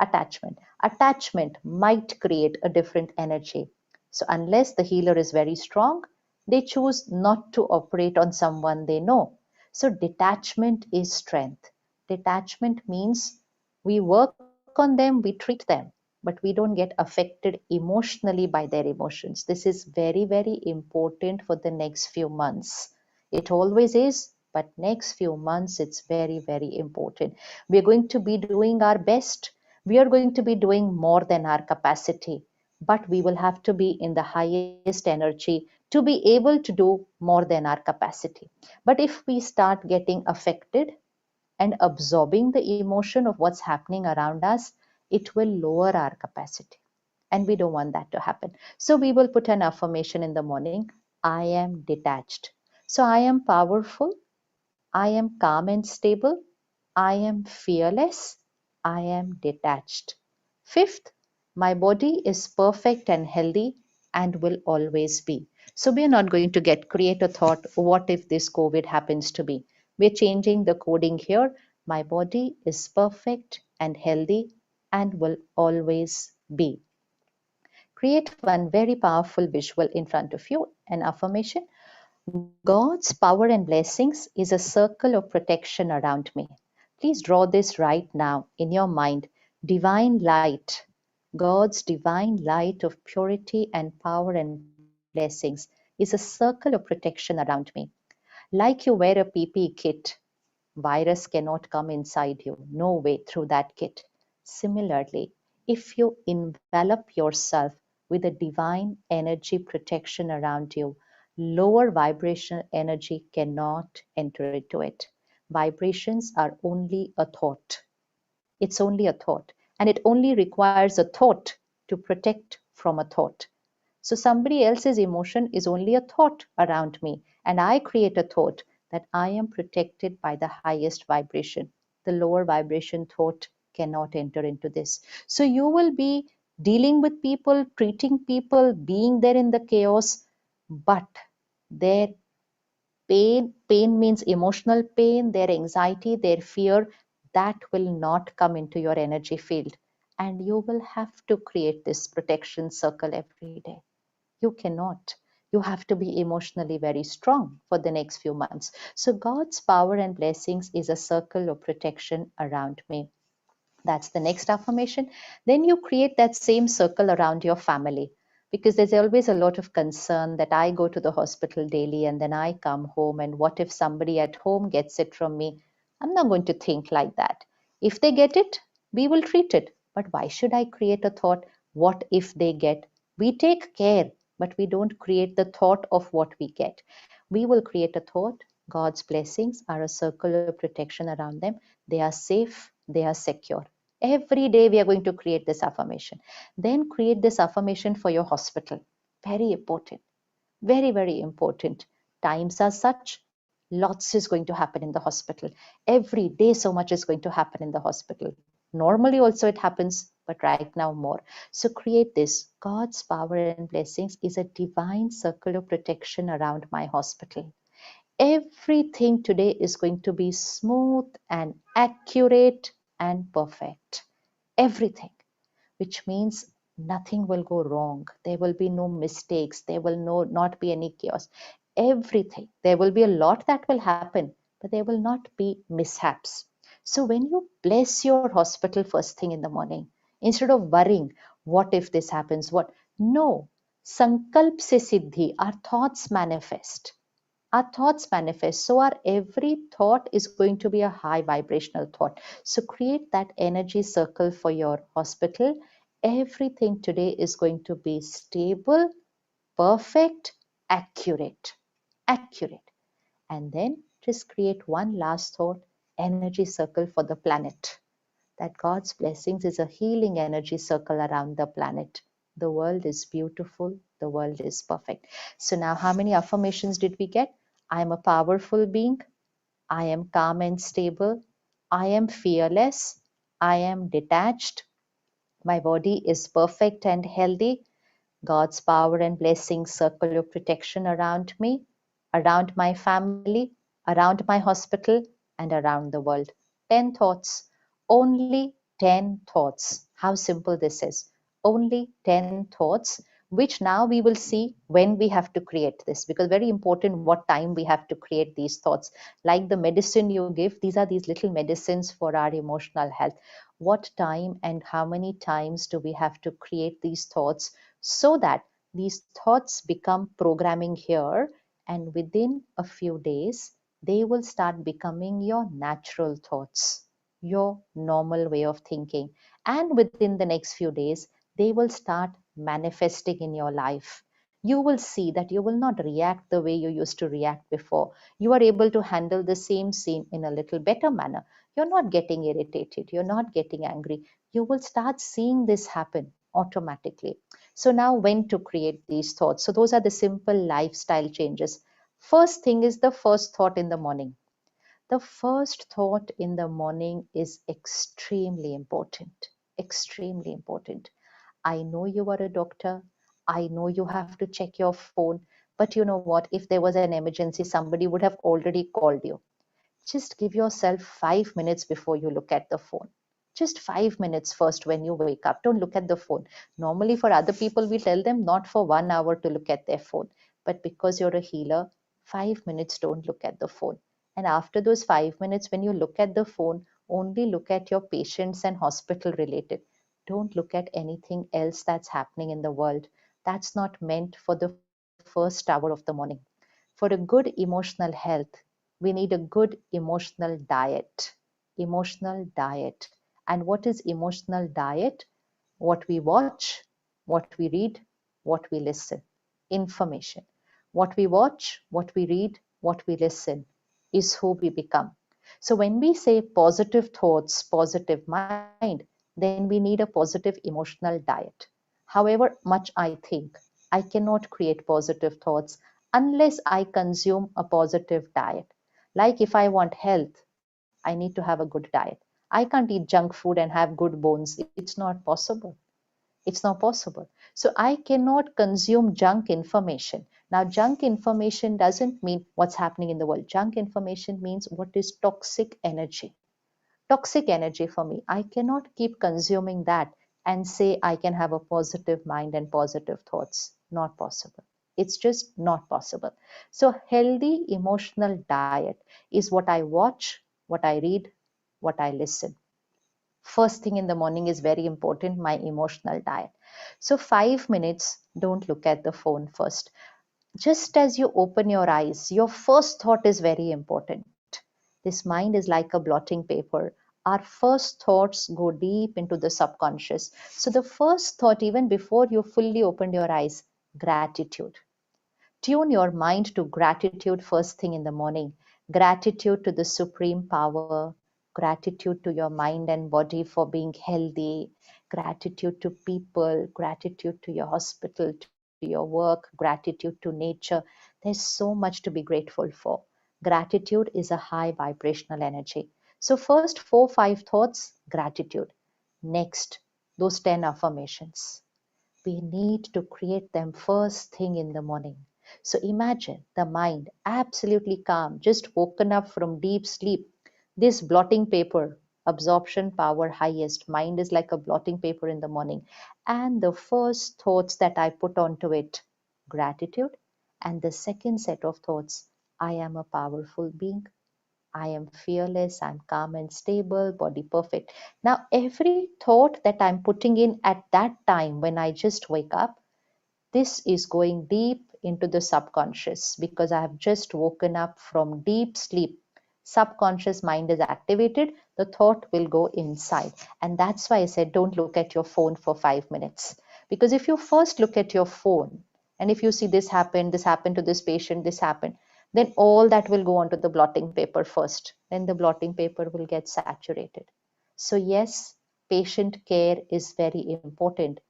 Attachment might create a different energy. So unless the healer is very strong, they choose not to operate on someone they know. So detachment is strength. Detachment means we work on them, we treat them, but we don't get affected emotionally by their emotions. This is very, very important for the next few months. It always is, but next few months it's very, very important. We're going to be doing our best. We are going to be doing more than our capacity, but we will have to be in the highest energy to be able to do more than our capacity. But if we start getting affected, and absorbing the emotion of what's happening around us, it will lower our capacity. And we don't want that to happen. So we will put an affirmation in the morning, I am detached. So I am powerful, I am calm and stable, I am fearless, I am detached. Fifth, my body is perfect and healthy and will always be. So we are not going to create a thought, what if this COVID happens to me? We're changing the coding here. My body is perfect and healthy and will always be. Create one very powerful visual in front of you, an affirmation. God's power and blessings is a circle of protection around me. Please draw this right now in your mind. Divine light, God's divine light of purity and power and blessings is a circle of protection around me. Like you wear a PPE kit, virus cannot come inside you. No way through that kit. Similarly, if you envelop yourself with a divine energy protection around you, lower vibrational energy cannot enter into it. Vibrations are only a thought. It's only a thought, and it only requires a thought to protect from a thought. So somebody else's emotion is only a thought around me, and I create a thought that I am protected by the highest vibration. The lower vibration thought cannot enter into this. So you will be dealing with people, treating people, being there in the chaos, but their pain means emotional pain, their anxiety, their fear, that will not come into your energy field. And you will have to create this protection circle every day. You cannot. You have to be emotionally very strong for the next few months. So God's power and blessings is a circle of protection around me. That's the next affirmation. Then you create that same circle around your family, because there's always a lot of concern that I go to the hospital daily and then I come home, and what if somebody at home gets it from me? I'm not going to think like that. If they get it, we will treat it. But why should I create a thought, what if they get? We take care, but we don't create the thought of what we get. We will create a thought, God's blessings are a circle of protection around them. They are safe, they are secure. Every day we are going to create this affirmation. Then create this affirmation for your hospital. Very important. Very, very important. Times are such, lots is going to happen in the hospital. Every day so much is going to happen in the hospital. Normally also it happens, but right now more. So create this. God's power and blessings is a divine circle of protection around my hospital. Everything today is going to be smooth and accurate and perfect. Everything, which means nothing will go wrong. There will be no mistakes. There will not be any chaos. Everything. There will be a lot that will happen, but there will not be mishaps. So when you bless your hospital first thing in the morning, instead of worrying, what if this happens? What? No. Sankalp se siddhi, our thoughts manifest. Our thoughts manifest. So our every thought is going to be a high vibrational thought. So create that energy circle for your hospital. Everything today is going to be stable, perfect, accurate. Accurate. And then just create one last thought, energy circle for the planet. That God's blessings is a healing energy circle around the planet. The world is beautiful. The world is perfect. So now how many affirmations did we get? I am a powerful being. I am calm and stable. I am fearless. I am detached. My body is perfect and healthy. God's power and blessings circle of protection around me, around my family, around my hospital, and around the world. 10 thoughts. Only 10 thoughts. How simple this is. Only 10 thoughts, which now we will see when we have to create this, because very important what time we have to create these thoughts. Like the medicine you give, these are these little medicines for our emotional health. What time and how many times do we have to create these thoughts so that these thoughts become programming here, and within a few days they will start becoming your natural thoughts, your normal way of thinking, and within the next few days they will start manifesting in your life. you will see that you will not react the way you used to react before. You are able to handle the same scene in a little better manner. You're not getting irritated. You're not getting angry. You will start seeing this happen automatically. So now when to create these thoughts? So those are the simple lifestyle changes. First thing is the first thought in the morning. The first thought in the morning is extremely important. Extremely important. I know you are a doctor. I know you have to check your phone. But you know what? If there was an emergency, somebody would have already called you. Just give yourself 5 minutes before you look at the phone. Just 5 minutes first when you wake up. Don't look at the phone. Normally, for other people, we tell them not for 1 hour to look at their phone. But because you're a healer, 5 minutes don't look at the phone. And after those 5 minutes, when you look at the phone, only look at your patients and hospital related. Don't look at anything else that's happening in the world. That's not meant for the first hour of the morning. For a good emotional health, we need a good emotional diet. Emotional diet. And what is emotional diet? What we watch, what we read, what we listen. Information. What we watch, what we read, what we listen is who we become. So when we say positive thoughts, positive mind, then we need a positive emotional diet. However much I think, I cannot create positive thoughts unless I consume a positive diet. Like if I want health, I need to have a good diet. I can't eat junk food and have good bones. It's not possible. It's not possible. So I cannot consume junk information. Now, junk information doesn't mean what's happening in the world. Junk information means what is toxic energy. Toxic energy for me. I cannot keep consuming that and say I can have a positive mind and positive thoughts. Not possible. It's just not possible. So, healthy emotional diet is what I watch, what I read, what I listen. First thing in the morning is very important, my emotional diet. So 5 minutes, don't look at the phone first. Just as you open your eyes, your first thought is very important. This mind is like a blotting paper. Our first thoughts go deep into the subconscious. So the first thought, even before you fully opened your eyes, gratitude. Tune your mind to gratitude first thing in the morning. Gratitude to the supreme power, gratitude to your mind and body for being healthy, gratitude to people, gratitude to your hospital, to your work, gratitude to nature. There's so much to be grateful for. Gratitude is a high vibrational energy. So, first 4 5 thoughts, gratitude. Next, those 10 affirmations. We need to create them first thing in the morning. So imagine the mind absolutely calm, just woken up from deep sleep. This blotting paper, absorption power highest. Mind is like a blotting paper in the morning. And the first thoughts that I put onto it, gratitude. And the second set of thoughts, I am a powerful being. I am fearless, I'm calm and stable, body perfect. Now, every thought that I'm putting in at that time when I just wake up, this is going deep into the subconscious because I have just woken up from deep sleep. Subconscious mind is activated, the thought will go inside. And that's why I said don't look at your phone for 5 minutes. Because if you first look at your phone and if you see this happened to this patient, this happened, then all that will go onto the blotting paper first. Then the blotting paper will get saturated. So, yes, patient care is very important.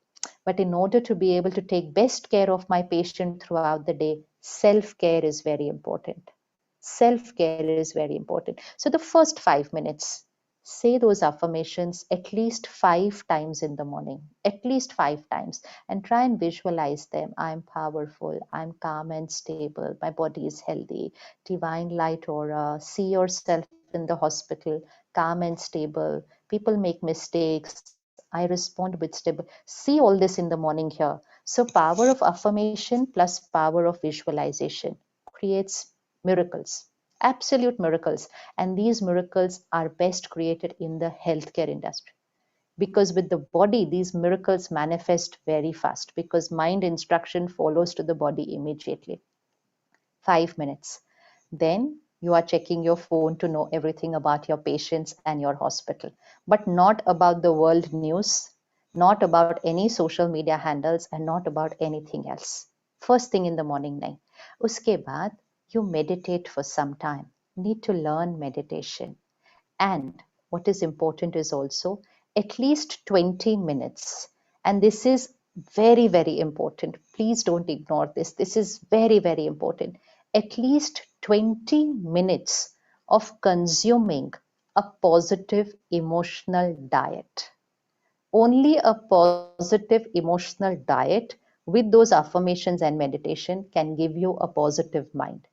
But in order to be able to take best care of my patient throughout the day, self-care is very important. Self-care is very important. So the first 5 minutes, say those affirmations at least 5 times in the morning, at least 5 times, and try and visualize them. I'm powerful, I'm calm and stable, my body is healthy, divine light aura. See yourself in the hospital, calm and stable. People make mistakes. I respond with stable. See all this in the morning here. So power of affirmation plus power of visualization creates miracles, absolute miracles. And these miracles are best created in the healthcare industry. Because with the body, these miracles manifest very fast because mind instruction follows to the body immediately. 5 minutes. Then you are checking your phone to know everything about your patients and your hospital, but not about the world news, not about any social media handles, and not about anything else. First thing in the morning नहीं. उसके बाद you meditate for some time. Need to learn meditation. And what is important is also at least 20 minutes. And this is very, very important. Please don't ignore this. This is very, very important. At least 20 minutes of consuming a positive emotional diet. Only a positive emotional diet with those affirmations and meditation can give you a positive mind.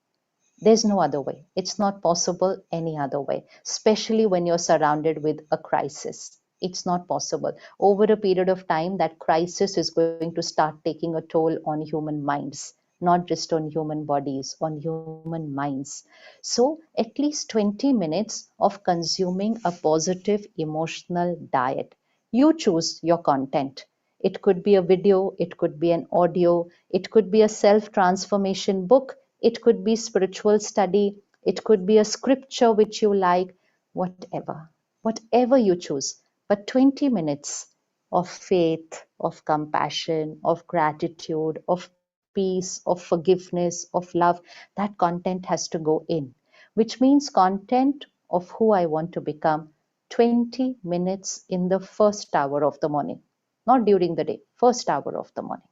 There's no other way. It's not possible any other way, especially when you're surrounded with a crisis. It's not possible. Over a period of time, that crisis is going to start taking a toll on human minds, not just on human bodies, on human minds. So, at least 20 minutes of consuming a positive emotional diet. You choose your content. It could be a video, it could be an audio, it could be a self transformation book, it could be spiritual study, it could be a scripture which you like, whatever you choose. But 20 minutes of faith, of compassion, of gratitude, of peace, of forgiveness, of love, that content has to go in, which means content of who I want to become 20 minutes in the first hour of the morning, not during the day, first hour of the morning.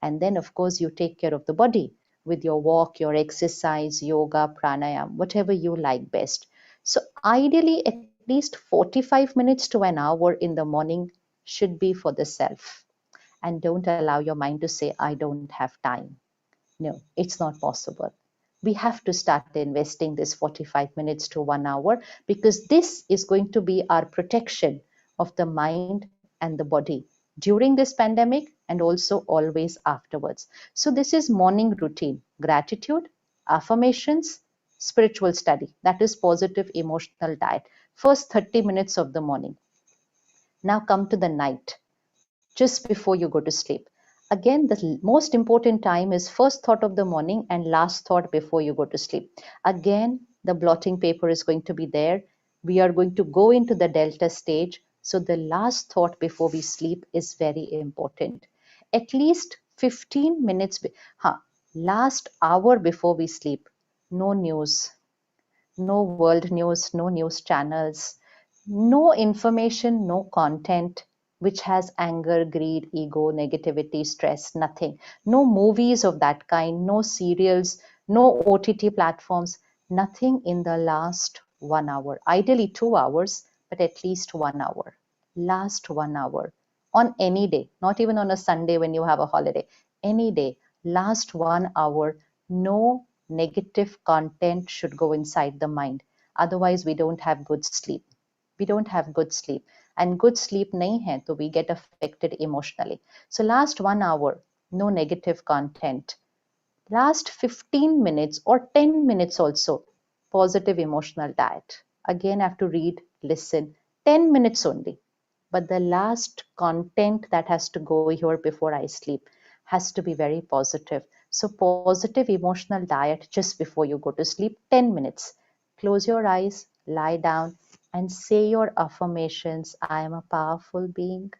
And then, of course, you take care of the body with your walk, your exercise, yoga, pranayam, whatever you like best. So, ideally, at least 45 minutes to an hour in the morning should be for the self. And don't allow your mind to say, I don't have time. No, it's not possible. We have to start investing this 45 minutes to 1 hour, because this is going to be our protection of the mind and the body during this pandemic and also always afterwards. So this is morning routine: gratitude, affirmations, spiritual study. That is positive emotional diet. First 30 minutes of the morning. Now come to the night, just before you go to sleep. Again, the most important time is first thought of the morning and last thought before you go to sleep. Again, the blotting paper is going to be there. We are going to go into the delta stage. So the last thought before we sleep is very important. At least 15 minutes, last hour before we sleep, no news, no world news, no news channels, no information, no content which has anger, greed, ego, negativity, stress, nothing. No movies of that kind, no serials, no OTT platforms, nothing in the last 1 hour. Ideally 2 hours, but at least 1 hour. Last 1 hour on any day, not even on a Sunday when you have a holiday, any day, last 1 hour, no negative content should go inside the mind. Otherwise, we don't have good sleep. We don't have good sleep. And good sleep nahi hai, so we get affected emotionally. So last 1 hour, no negative content. Last 15 minutes or 10 minutes also, positive emotional diet. Again, I have to read, listen, 10 minutes only. But the last content that has to go here before I sleep has to be very positive. So positive emotional diet just before you go to sleep, 10 minutes. Close your eyes, lie down and say your affirmations. I am a powerful being.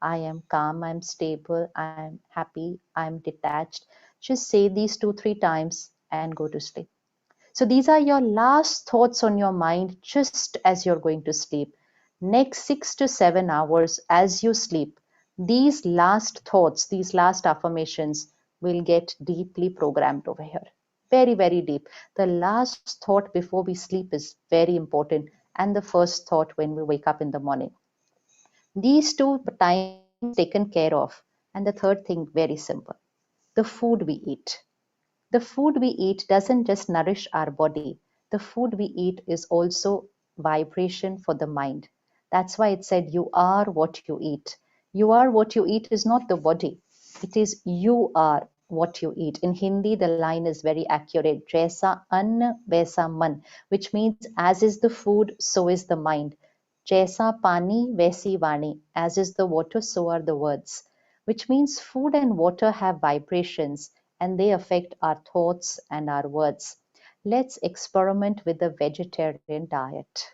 I am calm, I'm stable, I'm happy, I'm detached. Just say these 2-3 times and go to sleep. So these are your last thoughts on your mind just as you're going to sleep. Next 6 to 7 hours as you sleep, these last thoughts, these last affirmations will get deeply programmed over here. Very, very deep. The last thought before we sleep is very important, and the first thought when we wake up in the morning. These two times taken care of. And the third thing, very simple: the food we eat. The food we eat doesn't just nourish our body. The food we eat is also vibration for the mind. That's why it said, you are what you eat. You are what you eat is not the body. It is you are what you eat. In Hindi, the line is very accurate. Jaisa anna, vaisa man, which means as is the food, so is the mind. Jaisa pani, vaisi vani. As is the water, so are the words. Which means food and water have vibrations, and they affect our thoughts and our words. Let's experiment with the vegetarian diet.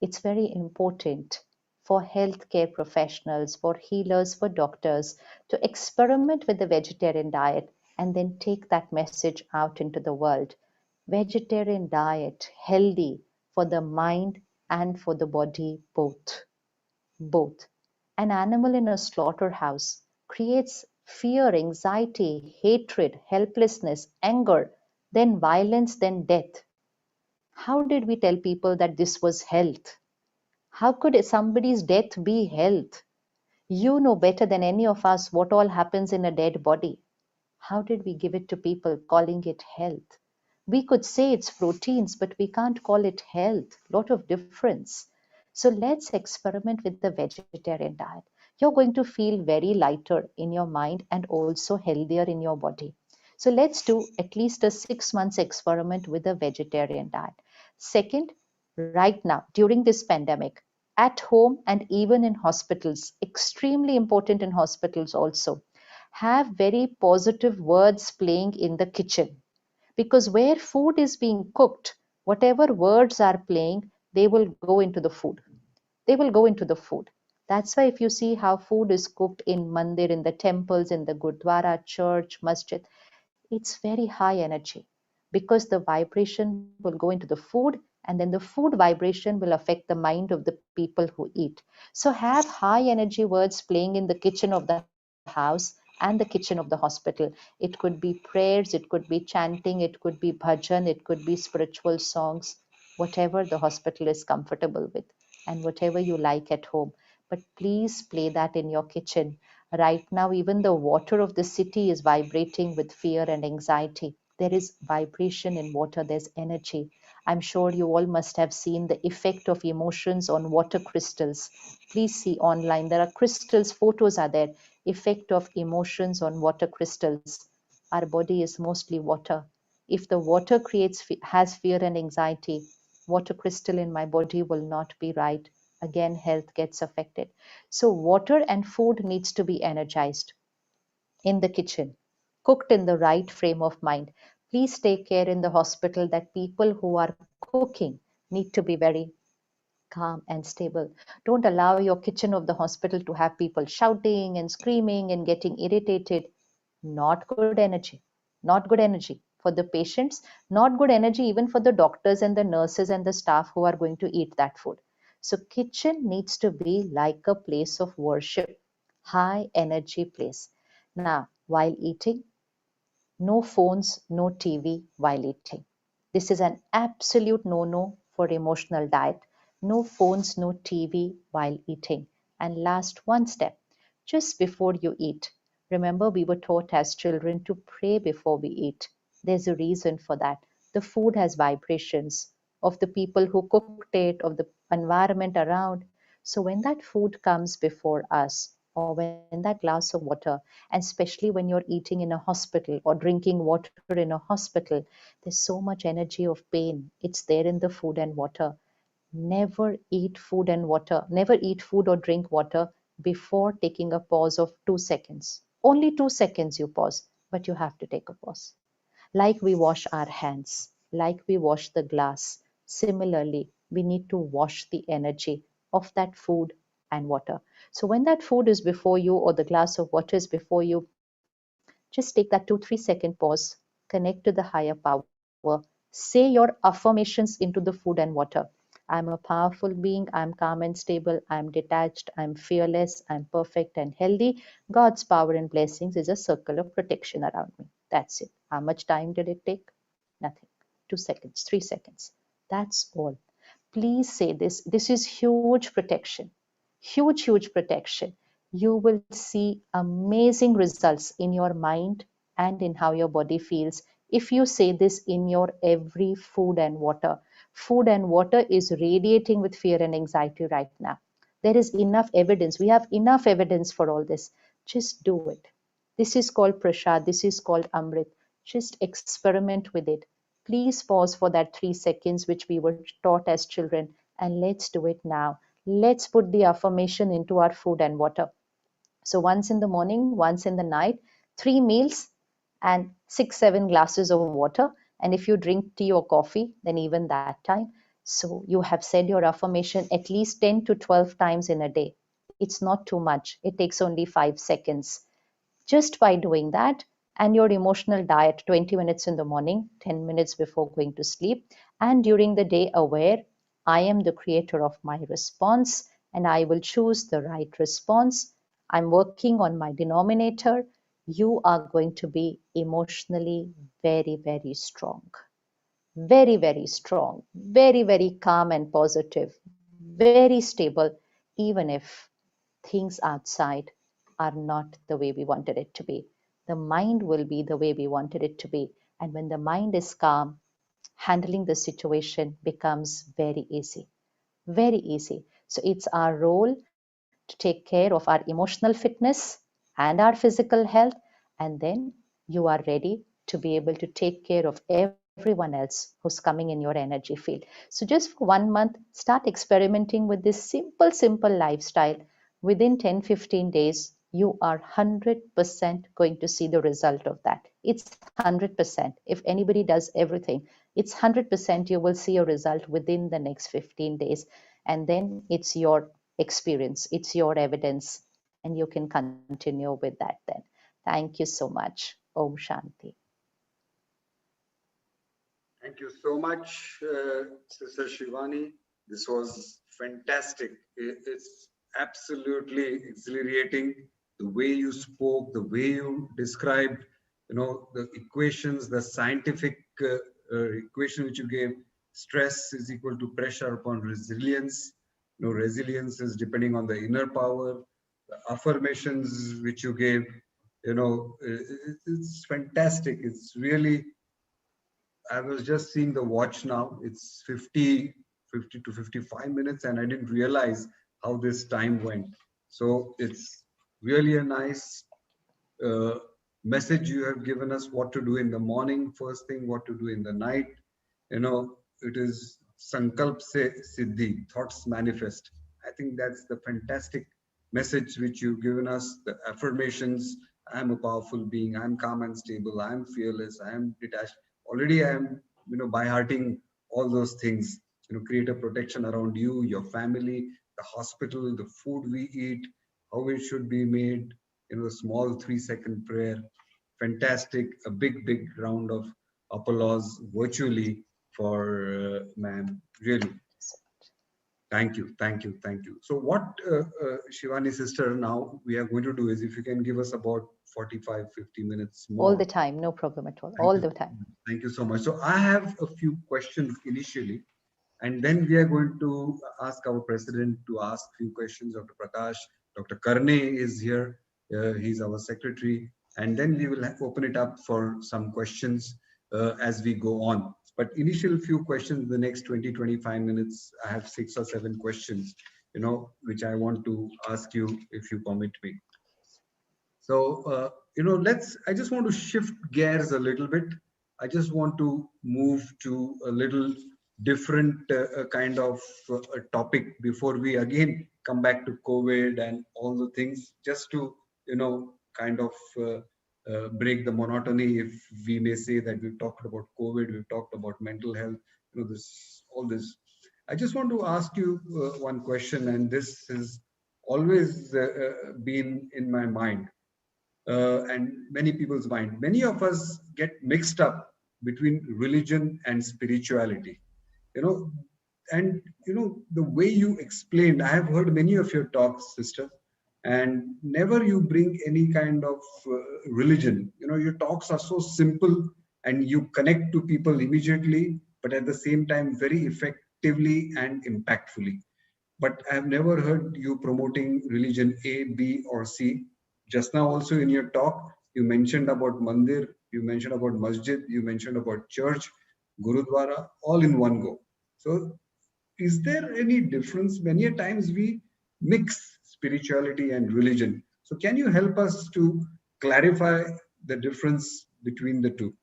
It's very important for healthcare professionals, for healers, for doctors to experiment with the vegetarian diet and then take that message out into the world. Vegetarian diet, healthy for the mind and for the body both. Both. An animal in a slaughterhouse creates fear, anxiety, hatred, helplessness, anger, then violence, then death. How did we tell people that this was health? How could somebody's death be health? You know better than any of us what all happens in a dead body. How did we give it to people calling it health? We could say it's proteins, but we can't call it health. Lot of difference. So let's experiment with the vegetarian diet. You're going to feel very lighter in your mind and also healthier in your body. So let's do at least a 6 months experiment with a vegetarian diet. Second, right now, during this pandemic, at home and even in hospitals, extremely important in hospitals also, have very positive words playing in the kitchen. Because where food is being cooked, whatever words are playing, they will go into the food. They will go into the food. That's why if you see how food is cooked in mandir, in the temples, in the gurdwara, church, masjid, it's very high energy because the vibration will go into the food, and then the food vibration will affect the mind of the people who eat. So have high energy words playing in the kitchen of the house and the kitchen of the hospital. It could be prayers, it could be chanting, it could be bhajan, it could be spiritual songs, whatever the hospital is comfortable with and whatever you like at home. But please play that in your kitchen. Right now, even the water of the city is vibrating with fear and anxiety. There is vibration in water, there's energy. I'm sure you all must have seen the effect of emotions on water crystals. Please see online. There are crystals, photos are there. Effect of emotions on water crystals. Our body is mostly water. If the water has fear and anxiety, water crystal in my body will not be right. Again, health gets affected. So water and food needs to be energized in the kitchen, cooked in the right frame of mind. Please take care in the hospital that people who are cooking need to be very calm and stable. Don't allow your kitchen of the hospital to have people shouting and screaming and getting irritated. Not good energy. Not good energy for the patients, not good energy even for the doctors and the nurses and the staff who are going to eat that food. So kitchen needs to be like a place of worship, high energy place. Now, while eating, no phones, no TV while eating. This is an absolute no-no for emotional diet. No phones, no TV while eating. And last one step, just before you eat. Remember, we were taught as children to pray before we eat. There's a reason for that. The food has vibrations of the people who cooked it, of the environment around. So when that food comes before us, or when that glass of water, and especially when you're eating in a hospital or drinking water in a hospital, there's so much energy of pain. It's there in the food and water. Never eat food and water. Never eat food or drink water before taking a pause of 2 seconds. Only 2 seconds you pause, but you have to take a pause. Like we wash our hands, like we wash the glass. Similarly, we need to wash the energy of that food and water. So when that food is before you or the glass of water is before you, just take that 2-3 second pause, connect to the higher power, say your affirmations into the food and water. I'm a powerful being, I'm calm and stable, I'm detached, I'm fearless, I'm perfect and healthy. God's power and blessings is a circle of protection around me. That's it. How much time did it take? Nothing. 2 seconds, 3 seconds. That's all. Please say this. This is huge protection. Huge, huge protection. You will see amazing results in your mind and in how your body feels if you say this in your every food and water. Food and water is radiating with fear and anxiety right now. There is enough evidence. We have enough evidence for all this. Just do it. This is called prasad. This is called amrit. Just experiment with it. Please pause for that 3 seconds, which we were taught as children, and let's do it now. Let's put the affirmation into our food and water. So once in the morning, once in the night, 3 meals and 6-7 glasses of water. And if you drink tea or coffee, then even that time. So you have said your affirmation at least 10 to 12 times in a day. It's not too much. It takes only 5 seconds. Just by doing that and your emotional diet 20 minutes in the morning, 10 minutes before going to sleep, and during the day aware, I am the creator of my response and I will choose the right response. I'm working on my denominator. You are going to be emotionally very, very strong. Very, very strong, very, very calm and positive, very stable, even if things outside are not the way we wanted it to be. The mind will be the way we wanted it to be. And when the mind is calm, handling the situation becomes very easy. Very easy. So it's our role to take care of our emotional fitness and our physical health, and then you are ready to be able to take care of everyone else who's coming in your energy field. So just for 1 month, start experimenting with this simple lifestyle. Within 10-15 days, you are 100% going to see the result of that. It's 100%. If anybody does everything, it's 100% you will see a result within the next 15 days. And then it's your experience, it's your evidence, and you can continue with that then. Thank you so much. Om Shanti. Thank you so much, Sister Shivani. This was fantastic. It's absolutely exhilarating. The way you spoke, the way you described, the equations, the scientific equation which you gave. Stress is equal to pressure upon resilience. Resilience is depending on the inner power. The affirmations which you gave, it's fantastic. It's really, I was just seeing the watch now. It's 50 to 55 minutes, and I didn't realize how this time went. So it's really a nice uh, message you have given us, what to do in the morning, first thing, what to do in the night. It is Sankalp Se Siddhi, thoughts manifest. I think that's the fantastic message which you've given us, the affirmations. I'm a powerful being, I'm calm and stable, I'm fearless, I'm detached. Already I'm, by hearting all those things, create a protection around you, your family, the hospital, the food we eat, how it should be made, a small 3-second prayer. Fantastic, a big round of applause virtually for ma'am. Really, thank you. So what, Shivani sister, now we are going to do is, if you can give us about 45-50 minutes more. All the time, no problem at all. All the time. Thank you so much. So I have a few questions initially, and then we are going to ask our president to ask a few questions. Dr. Prakash, Dr. Karne is here. He's our secretary. And then we will open it up for some questions as we go on. But initial few questions, the next 20-25 minutes, I have 6 or 7 questions, which I want to ask you, if you permit me. So, I just want to shift gears a little bit. I just want to move to a little different kind of topic before we again come back to COVID and all the things, just to, kind of break the monotony, if we may say that we've talked about COVID, we've talked about mental health, all this. I just want to ask you one question, and this has always been in my mind. And many people's mind. Many of us get mixed up between religion and spirituality. The way you explained, I have heard many of your talks, sister, and never you bring any kind of religion. Your talks are so simple and you connect to people immediately, but at the same time very effectively and impactfully. But I have never heard you promoting religion A, B, or C. Just now also in your talk, you mentioned about mandir, you mentioned about masjid, you mentioned about church, gurudwara, all in one go. So is there any difference? Many a times we mix spirituality and religion. So can you help us to clarify the difference between the two?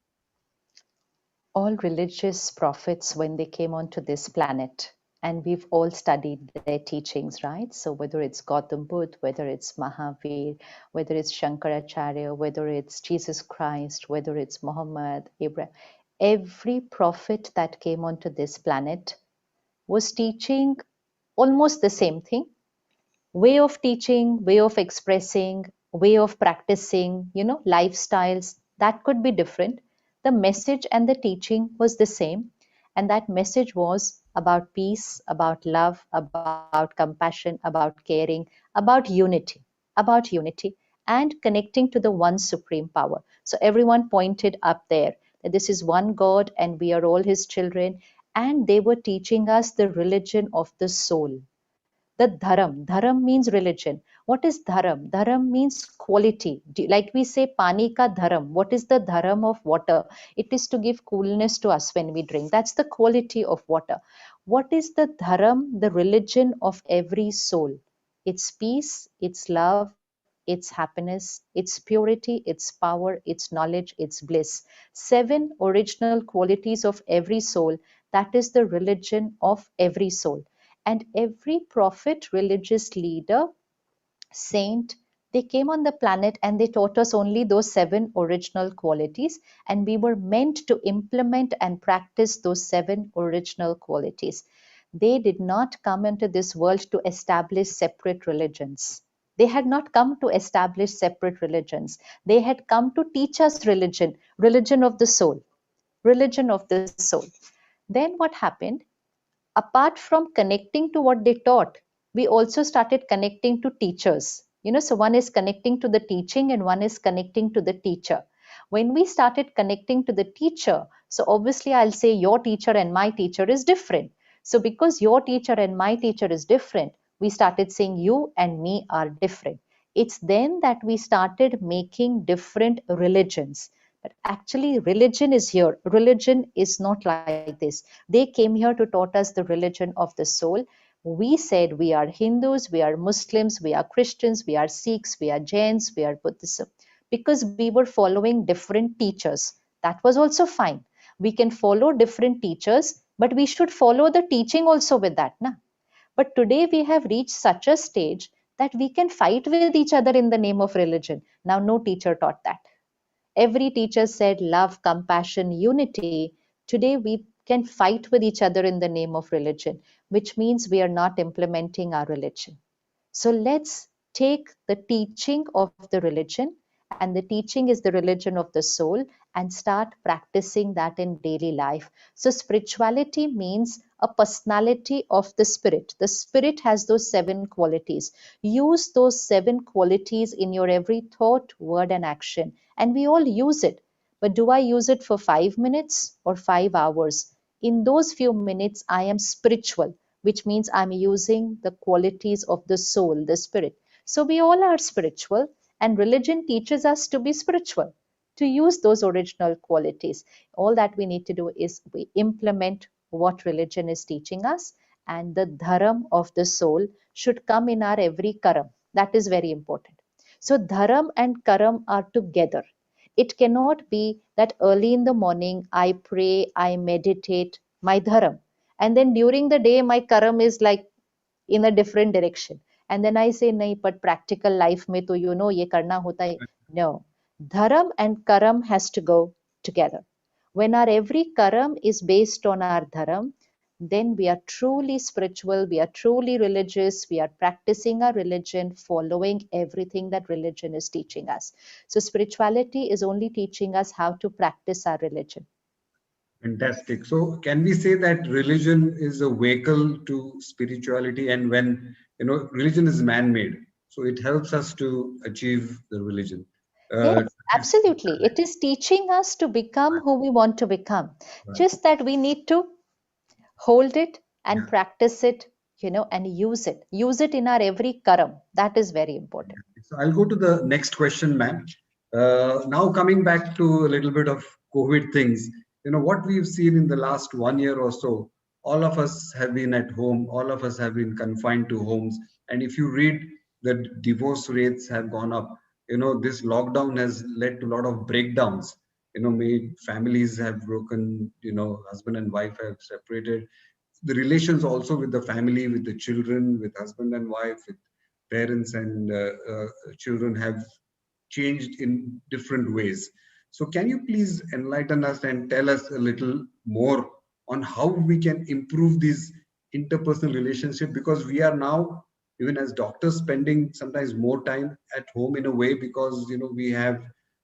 All religious prophets, when they came onto this planet, and we've all studied their teachings, right? So whether it's Gautam Buddha, whether it's Mahavir, whether it's Shankaracharya, whether it's Jesus Christ, whether it's Muhammad, Abraham, every prophet that came onto this planet was teaching almost the same thing. Way of teaching, way of expressing, way of practicing, lifestyles, That could be different. The message and the teaching was the same. And that message was about peace, about love, about compassion, about caring, about unity, and connecting to the one supreme power. So everyone pointed up there that this is one God and we are all his children. And they were teaching us the religion of the soul. The dharam. Dharam means religion. What is dharam? Dharam means quality. Like we say, pani ka dharam. What is the dharam of water? It is to give coolness to us when we drink. That's the quality of water. What is the dharam? The religion of every soul. It's peace, it's love, it's happiness, it's purity, it's power, it's knowledge, it's bliss. 7 original qualities of every soul. That is the religion of every soul. And every prophet, religious leader, saint, they came on the planet and they taught us only those 7 original qualities, and we were meant to implement and practice those 7 original qualities. They did not come into this world to establish separate religions. They had not come to establish separate religions. They had come to teach us religion, religion of the soul, religion of the soul. Then what happened? Apart from connecting to what they taught, we also started connecting to teachers. So one is connecting to the teaching and one is connecting to the teacher. When we started connecting to the teacher, so obviously I'll say your teacher and my teacher is different. So because your teacher and my teacher is different, we started saying you and me are different. It's then that we started making different religions. But actually, religion is here. Religion is not like this. They came here to taught us the religion of the soul. We said we are Hindus, we are Muslims, we are Christians, we are Sikhs, we are Jains, we are Buddhists, because we were following different teachers. That was also fine. We can follow different teachers, but we should follow the teaching also with that. Na? But today we have reached such a stage that we can fight with each other in the name of religion. Now, no teacher taught that. Every teacher said love, compassion, unity. Today we can fight with each other in the name of religion, which means we are not implementing our religion. So let's take the teaching of the religion, and the teaching is the religion of the soul, and start practicing that in daily life. So spirituality means a personality of the spirit. The spirit has those 7 qualities. Use those 7 qualities in your every thought, word, and action. And we all use it. But do I use it for 5 minutes or 5 hours? In those few minutes, I am spiritual, which means I'm using the qualities of the soul, the spirit. So we all are spiritual, and religion teaches us to be spiritual, to use those original qualities. All that we need to do is we implement what religion is teaching us, and the dharam of the soul should come in our every karam. That is very important. So dharam and karam are together. It cannot be that early in the morning I pray, I meditate, my dharam, and then during the day my karam is like in a different direction. And then I say, nahi, but practical life mein to ye karna hota hai. No. Dharam and karam has to go together. When our every karam is based on our dharam, then we are truly spiritual, we are truly religious, we are practicing our religion, following everything that religion is teaching us. So spirituality is only teaching us how to practice our religion. Fantastic. So can we say that religion is a vehicle to spirituality, and when religion is man-made, so it helps us to achieve the religion? Yes, absolutely. It is teaching us to become who we want to become. Just that we need to hold it and practice it, and use it. Use it in our every karam. That is very important. So I'll go to the next question, ma'am. Now coming back to a little bit of COVID things, what we've seen in the last 1 year or so, all of us have been at home, all of us have been confined to homes. And if you read, the divorce rates have gone up. This lockdown has led to a lot of breakdowns. Made families have broken, husband and wife have separated. The relations also with the family, with the children, with husband and wife, with parents and children have changed in different ways. So can you please enlighten us and tell us a little more on how we can improve these interpersonal relationship, because we are now, even as doctors, spending sometimes more time at home in a way, because we have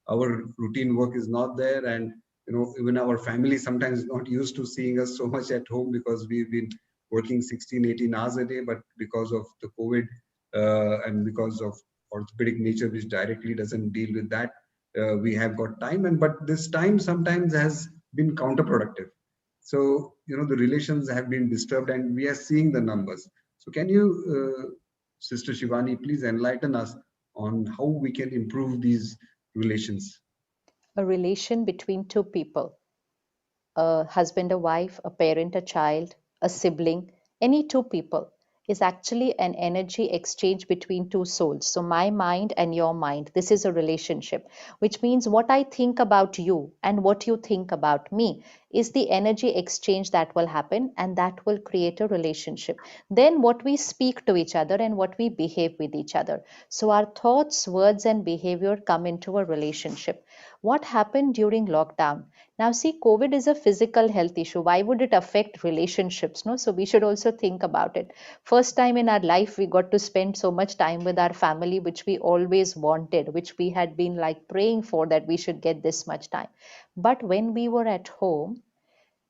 our routine work is not there, and even our family sometimes not used to seeing us so much at home because we've been working 16, 18 hours a day. But because of the COVID and because of orthopedic nature, which directly doesn't deal with that, we have got time. And but this time sometimes has been counterproductive. So the relations have been disturbed, and we are seeing the numbers. So can you, Sister Shivani, please enlighten us on how we can improve these relations? A relation between two people, a husband, a wife, a parent, a child, a sibling, any two people, is actually an energy exchange between two souls. So, my mind and your mind, this is a relationship, which means what I think about you and what you think about me is the energy exchange that will happen, and that will create a relationship. Then, what we speak to each other and what we behave with each other. So, our thoughts, words, and behavior come into a relationship. What happened during lockdown? Now, see, COVID is a physical health issue. Why would it affect relationships? No, so we should also think about it. First time in our life, we got to spend so much time with our family, which we always wanted, which we had been like praying for that we should get this much time. But when we were at home,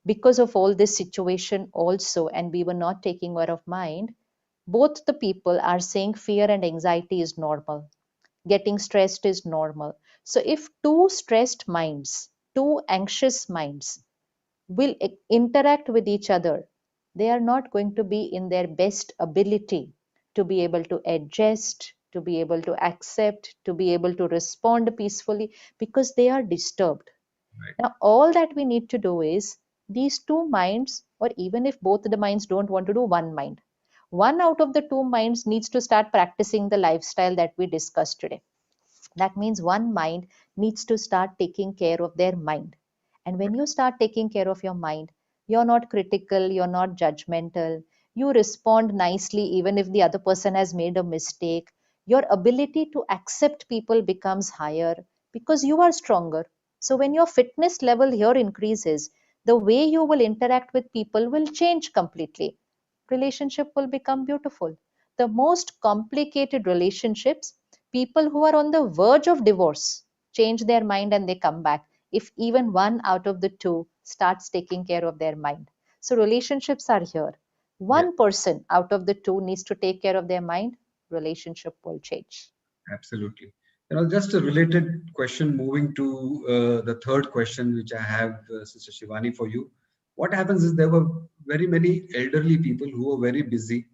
because of all this situation also, and we were not taking care of mind, both the people are saying fear and anxiety is normal, getting stressed is normal. So if two stressed minds, two anxious minds will interact with each other, they are not going to be in their best ability to be able to adjust, to be able to accept, to be able to respond peacefully, because they are disturbed. Right. Now, all that we need to do is these two minds, or even if both the minds don't want to do, one mind, one out of the two minds needs to start practicing the lifestyle that we discussed today. That means one mind needs to start taking care of their mind. And when you start taking care of your mind, you're not critical, you're not judgmental, you respond nicely even if the other person has made a mistake. Your ability to accept people becomes higher because you are stronger. So when your fitness level here increases, the way you will interact with people will change completely. Relationship will become beautiful. The most complicated relationships, people who are on the verge of divorce change their mind and they come back if even one out of the two starts taking care of their mind. So relationships are here. Yeah, One person out of the two needs to take care of their mind, relationship will change. absolutely. Just a related question, moving to the third question, which I have, Sister Shivani, for you. What happens is there were very many elderly people who were very busy,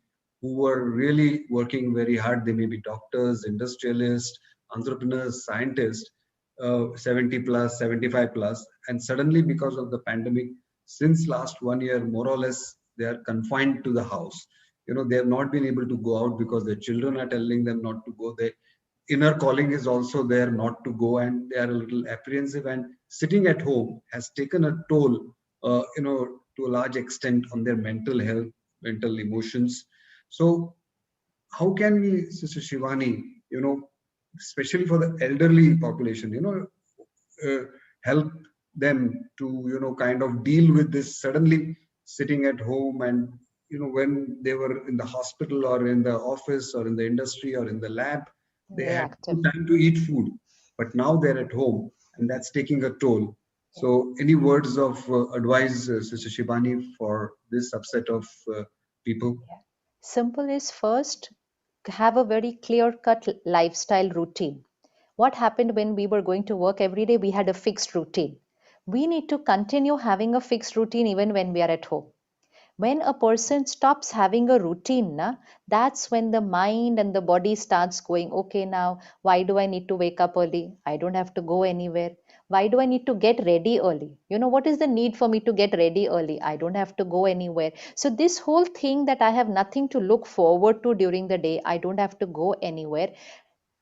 who were really working very hard. They may be doctors, industrialists, entrepreneurs, scientists, 70 plus, 75 plus. And suddenly, because of the pandemic, since last 1 year, more or less, they are confined to the house. They have not been able to go out because their children are telling them not to go. Their inner calling is also there not to go, and they are a little apprehensive, and sitting at home has taken a toll, to a large extent on their mental health, mental emotions. So how can we, Sister Shivani, especially for the elderly population, uh, help them to kind of deal with this suddenly sitting at home, and when they were in the hospital or in the office or in the industry or in the lab, they Very had active. no time to eat food, but now they're at home and that's taking a toll. So any words of advice, Sister Shibani, for this subset of people? Simple is first have a very clear cut lifestyle routine. What happened when we were going to work every day? We had a fixed routine. We need to continue having a fixed routine even when we are at home. When a person stops having a routine, that's when the mind and the body starts going, okay, now why do I need to wake up early? I don't have to go anywhere. Why do I need to get ready early? What is the need for me to get ready early? I don't have to go anywhere. So this whole thing that I have nothing to look forward to during the day, I don't have to go anywhere,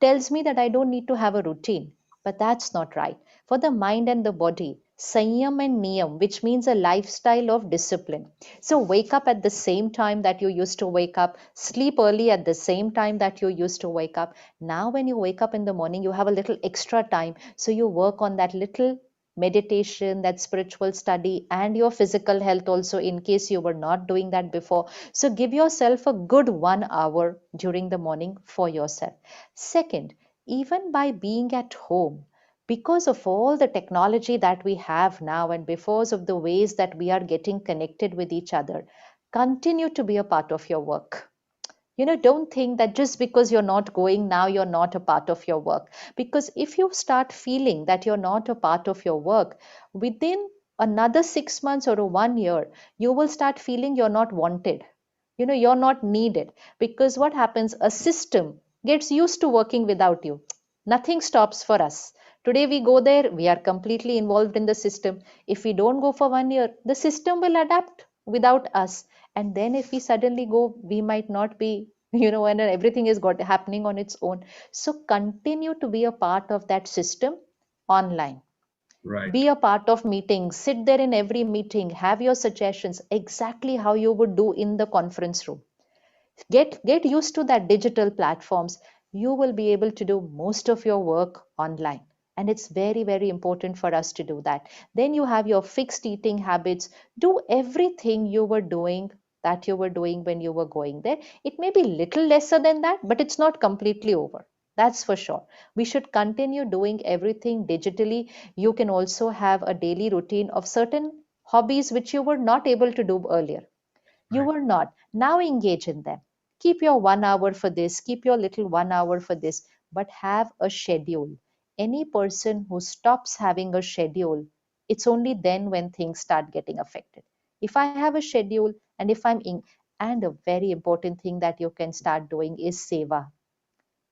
tells me that I don't need to have a routine. But that's not right. For the mind and the body, Sanyam and Niyam, which means a lifestyle of discipline. So wake up at the same time that you used to wake up, sleep early at the same time that you used to wake up. Now, when you wake up in the morning, you have a little extra time. So you work on that little meditation, that spiritual study, and your physical health also, in case you were not doing that before. So give yourself a good 1 hour during the morning for yourself. Second, even by being at home, because of all the technology that we have now and because of the ways that we are getting connected with each other, continue to be a part of your work. Don't think that just because you're not going now, you're not a part of your work. Because if you start feeling that you're not a part of your work, within another 6 months or 1 year, you will start feeling you're not wanted. You're not needed. Because what happens, a system gets used to working without you. Nothing stops for us. Today we go there, we are completely involved in the system. If we don't go for 1 year, the system will adapt without us. And then if we suddenly go, we might not be, and everything is got happening on its own. So continue to be a part of that system online. Right. Be a part of meetings, sit there in every meeting, have your suggestions exactly how you would do in the conference room. Get used to that digital platforms. You will be able to do most of your work online, and it's very, very important for us to do that. Then you have your fixed eating habits. Do everything you were doing when you were going there. It may be little lesser than that, but it's not completely over. That's for sure. We should continue doing everything digitally. You can also have a daily routine of certain hobbies which you were not able to do earlier. You Right. were not. Now engage in them. Keep your 1 hour for this, keep your little 1 hour for this, but have a schedule. Any person who stops having a schedule, it's only then when things start getting affected. If I have a schedule and if I'm in, and a very important thing that you can start doing is seva.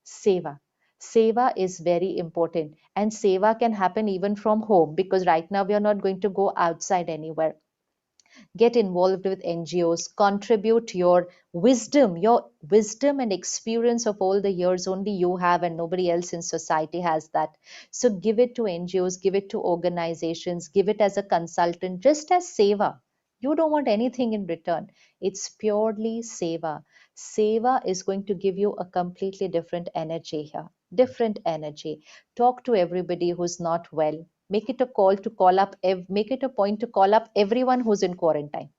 Seva. Seva is very important. And seva can happen even from home because right now we are not going to go outside anywhere. Get involved with NGOs, contribute your wisdom and experience of all the years only you have and nobody else in society has that. So give it to NGOs, give it to organizations, give it as a consultant, just as seva. You don't want anything in return. It's purely seva. Seva is going to give you a completely different energy here. Different energy. Talk to everybody who's not well. Make it a make it a point to call up everyone who's in quarantine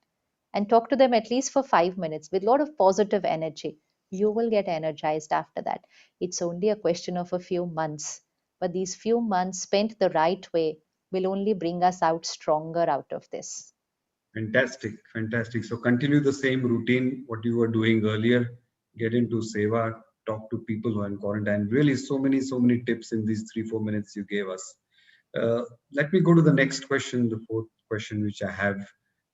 and talk to them at least for 5 minutes with a lot of positive energy. You will get energized after that. It's only a question of a few months, but these few months spent the right way will only bring us out stronger out of this. Fantastic, fantastic. So continue the same routine, what you were doing earlier. Get into seva, talk to people who are in quarantine. Really, so many tips in these 3, 4 minutes you gave us. Let me go to the next question, the fourth question which I have,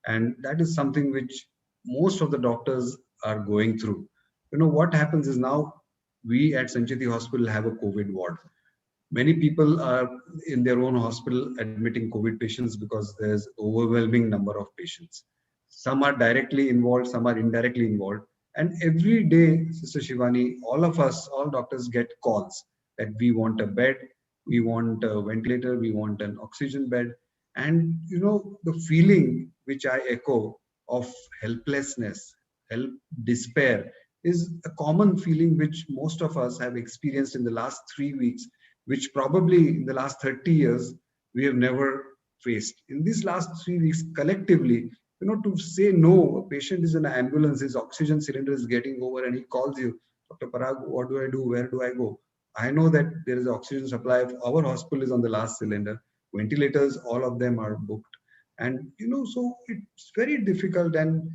and that is something which most of the doctors are going through. What happens is now we at Sancheti Hospital have a COVID ward. Many people are in their own hospital admitting COVID patients because there's overwhelming number of patients. Some are directly involved, some are indirectly involved. And every day, Sister Shivani, all of us, all doctors get calls that we want a bed, we want a ventilator, we want an oxygen bed. And the feeling which I echo of helplessness, help, despair is a common feeling which most of us have experienced in the last 3 weeks, which probably in the last 30 years we have never faced. In these last 3 weeks, collectively, to say no, a patient is in an ambulance, his oxygen cylinder is getting over, and he calls you, Dr. Parag, what do I do? Where do I go? I know that there is oxygen supply. Our hospital is on the last cylinder. Ventilators, all of them are booked. And, so it's very difficult. And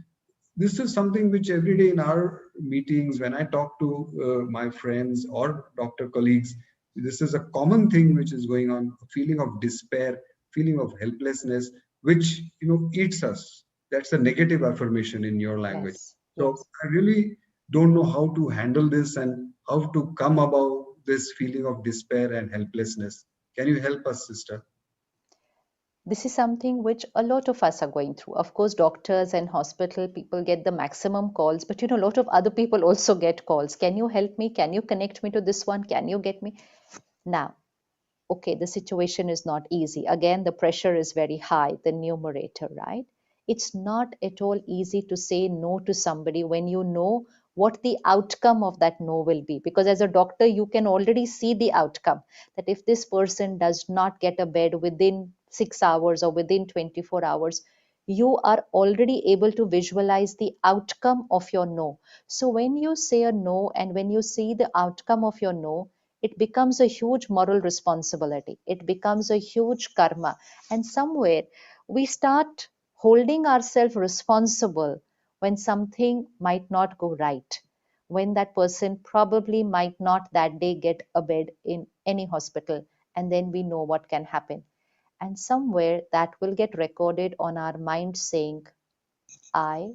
this is something which every day in our meetings, when I talk to my friends or doctor colleagues, this is a common thing which is going on, a feeling of despair, feeling of helplessness, which eats us. That's a negative affirmation in your language. Yes, So yes. I really don't know how to handle this and how to come about this feeling of despair and helplessness. Can you help us, sister? This is something which a lot of us are going through. Of course, doctors and hospital people get the maximum calls, but a lot of other people also get calls. Can you help me? Can you connect me to this one? Can you get me? Now, okay, the situation is not easy. Again, the pressure is very high, the numerator, right? It's not at all easy to say no to somebody when you know what the outcome of that no will be. Because as a doctor, you can already see the outcome that if this person does not get a bed within 6 hours or within 24 hours, you are already able to visualize the outcome of your no. So when you say a no and when you see the outcome of your no, it becomes a huge moral responsibility. It becomes a huge karma. And somewhere we start holding ourselves responsible when something might not go right, when that person probably might not that day get a bed in any hospital, and then we know what can happen. And somewhere that will get recorded on our mind saying, I,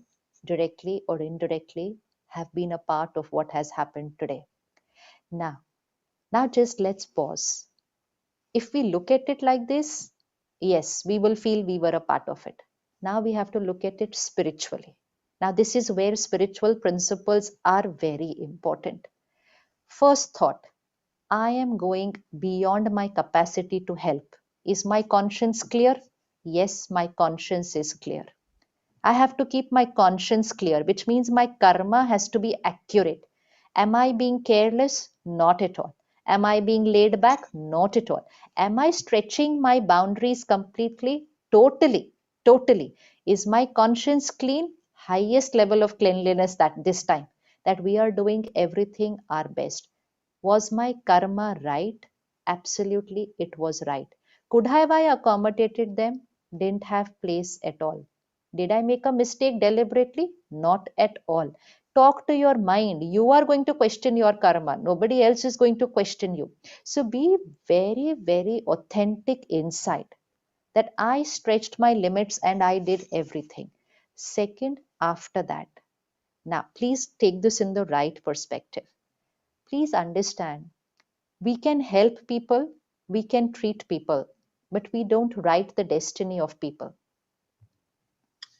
directly or indirectly, have been a part of what has happened today. Now just let's pause. If we look at it like this, yes, we will feel we were a part of it. Now we have to look at it spiritually. Now, this is where spiritual principles are very important. First thought, I am going beyond my capacity to help. Is my conscience clear? Yes, my conscience is clear. I have to keep my conscience clear, which means my karma has to be accurate. Am I being careless? Not at all. Am I being laid back? Not at all. Am I stretching my boundaries completely? Totally. Totally. Is my conscience clean? Highest level of cleanliness that this time, that we are doing everything our best. Was my karma right? Absolutely, it was right. Could have I accommodated them? Didn't have place at all. Did I make a mistake deliberately? Not at all. Talk to your mind. You are going to question your karma. Nobody else is going to question you. So be very, very authentic inside that I stretched my limits and I did everything. Second, after that, now please take this in the right perspective. Please understand, we can help people, we can treat people, but we don't write the destiny of people.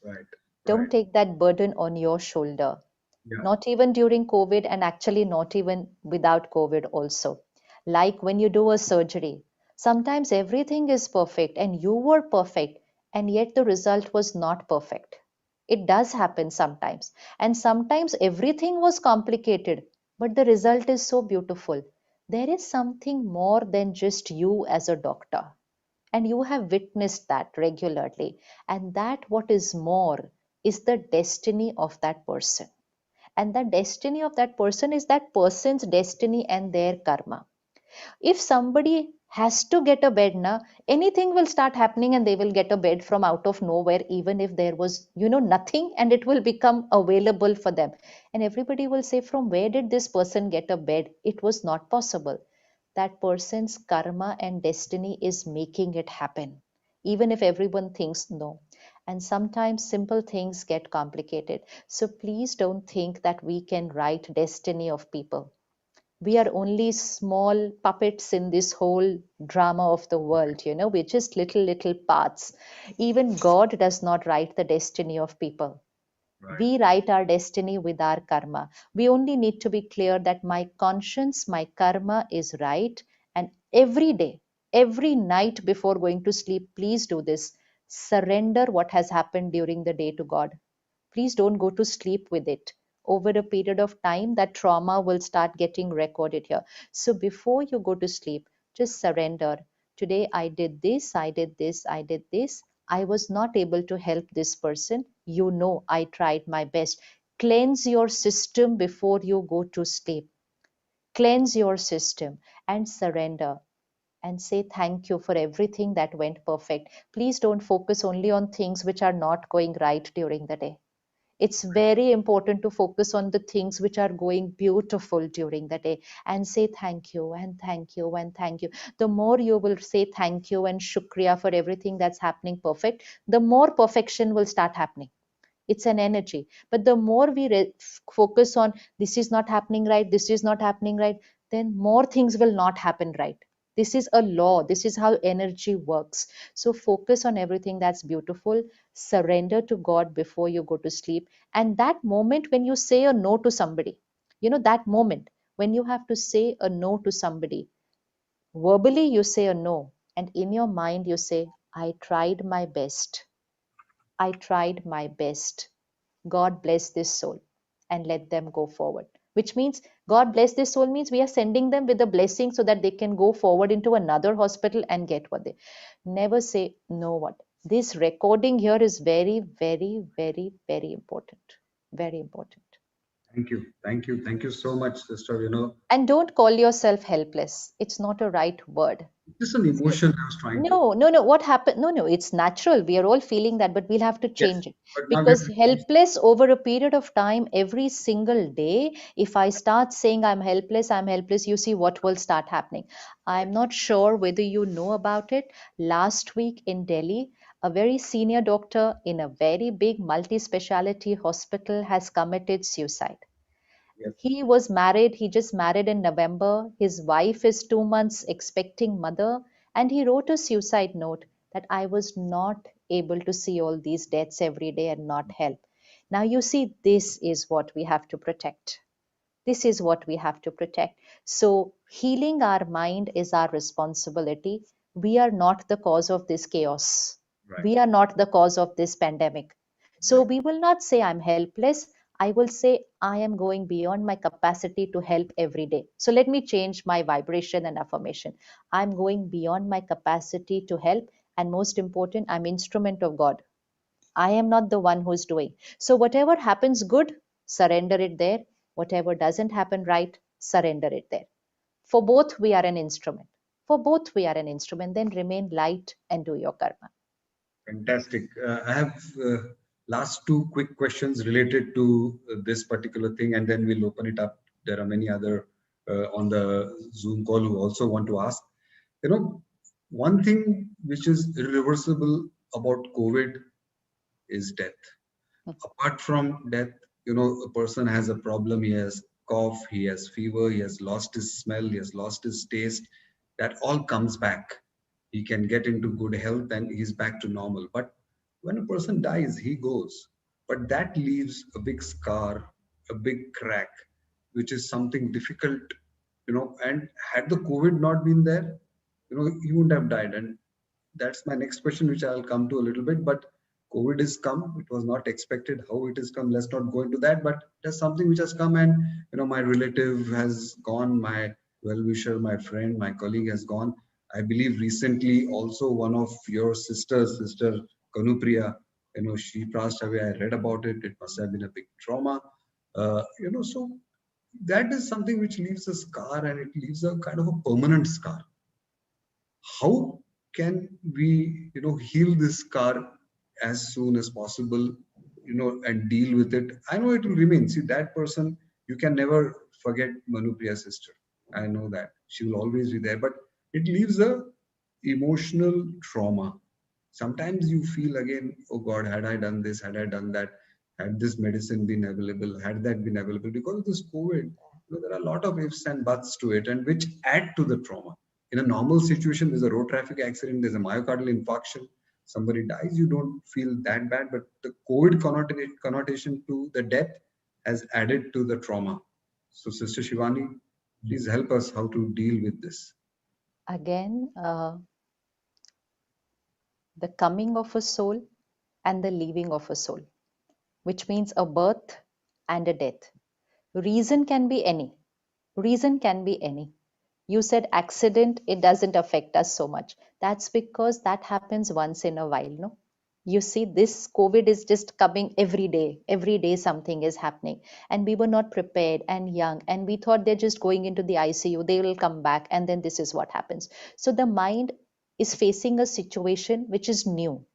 Right. Don't take that burden on your shoulder. Yeah. Not even during COVID, and actually not even without COVID also. Like when you do a surgery, sometimes everything is perfect and you were perfect, and yet the result was not perfect. It does happen sometimes. And sometimes everything was complicated, but the result is so beautiful. There is something more than just you as a doctor. And you have witnessed that regularly. And that what is more is the destiny of that person. And the destiny of that person is that person's destiny and their karma. If somebody has to get a bed now, anything will start happening and they will get a bed from out of nowhere, even if there was nothing, and it will become available for them. And everybody will say, from where did this person get a bed? It was not possible. That person's karma and destiny is making it happen, even if everyone thinks no. And sometimes simple things get complicated. So please don't think that we can write destiny of people. We are only small puppets in this whole drama of the world. We're just little parts. Even God does not write the destiny of people. Right. We write our destiny with our karma. We only need to be clear that my conscience, my karma is right. And every day, every night before going to sleep, please do this. Surrender what has happened during the day to God. Please don't go to sleep with it. Over a period of time, that trauma will start getting recorded here. So before you go to sleep, just surrender. Today I did this, I did this, I did this. I was not able to help this person. I tried my best. Cleanse your system before you go to sleep. Cleanse your system and surrender and say thank you for everything that went perfect. Please don't focus only on things which are not going right during the day. It's very important to focus on the things which are going beautiful during the day and say thank you and thank you and thank you. The more you will say thank you and shukriya for everything that's happening perfect, the more perfection will start happening. It's an energy. But the more we focus on this is not happening right, this is not happening right, then more things will not happen right. This is a law. This is how energy works. So focus on everything that's beautiful. Surrender to God before you go to sleep. And that moment when you say a no to somebody, that moment when you have to say a no to somebody, verbally you say a no, and in your mind you say, I tried my best. I tried my best. God bless this soul and let them go forward. Which means God bless this soul means we are sending them with a blessing so that they can go forward into another hospital and get what they never say no. What this recording here is very, very, very, very important. Very important. Thank you so much, sister. And don't call yourself helpless. It's not a right word. Just an See, emotion I was trying to. no. What happened? No. It's natural. We are all feeling that, but we'll have to Yes, change it. but now we have Because to change. helpless over a period of time, every single day, if I start saying I'm helpless, you see what will start happening. I'm not sure whether you know about it. Last week in Delhi, a very senior doctor in a very big multi speciality hospital has committed suicide. Yes, He was married, he just married in November. His wife is 2 months expecting mother, and he wrote a suicide note that I was not able to see all these deaths every day and not help. Now, you see, this is what we have to protect. This is what we have to protect. So, healing our mind is our responsibility. We are not the cause of this chaos. right, We are not the cause of this pandemic. So, right. we will not say I'm helpless. I will say I am going beyond my capacity to help every day. So, let me change my vibration and affirmation. I'm going beyond my capacity to help. And most important, I'm instrument of God. I am not the one who's doing. So whatever happens good, surrender it there. Whatever doesn't happen right, surrender it there. For both, we are an instrument. For both, we are an instrument. Then remain light and do your karma. Fantastic. I have last two quick questions related to this particular thing, and then we'll open it up. There are many other on the Zoom call who also want to ask. One thing which is irreversible about COVID is death. Apart from death, a person has a problem. He has cough, he has fever, he has lost his smell, he has lost his taste. That all comes back. He can get into good health and he's back to normal. But when a person dies, he goes. But that leaves a big scar, a big crack, which is something difficult. And had the COVID not been there, he wouldn't have died. And that's my next question, which I'll come to a little bit. But COVID has come. It was not expected how it has come. Let's not go into that. But there's something which has come, and my relative has gone. My well-wisher, my friend, my colleague has gone. I believe recently also one of your sisters, Sister Kanupriya, she passed away. I read about it. It must have been a big trauma. So that is something which leaves a scar, and it leaves a kind of a permanent scar. How can we heal this scar as soon as possible, and deal with it? I know it will remain. See, that person, you can never forget Manupriya's sister. I know that she will always be there, but it leaves a emotional trauma. Sometimes you feel again, oh God, had I done this, had I done that, had this medicine been available, had that been available, because of this COVID, there are a lot of ifs and buts to it, and which add to the trauma. In a normal situation, there's a road traffic accident, there's a myocardial infarction, somebody dies, you don't feel that bad, but the COVID connotation to the death has added to the trauma. So, Sister Shivani, please help us how to deal with this. Again, the coming of a soul and the leaving of a soul, which means a birth and a death. Reason can be any. Reason can be any. You said accident, it doesn't affect us so much. That's because that happens once in a while, no? You see, this COVID is just coming every day. Every day something is happening. And we were not prepared and young. And we thought they're just going into the ICU, they will come back. And then this is what happens. So the mind is facing a situation which is new.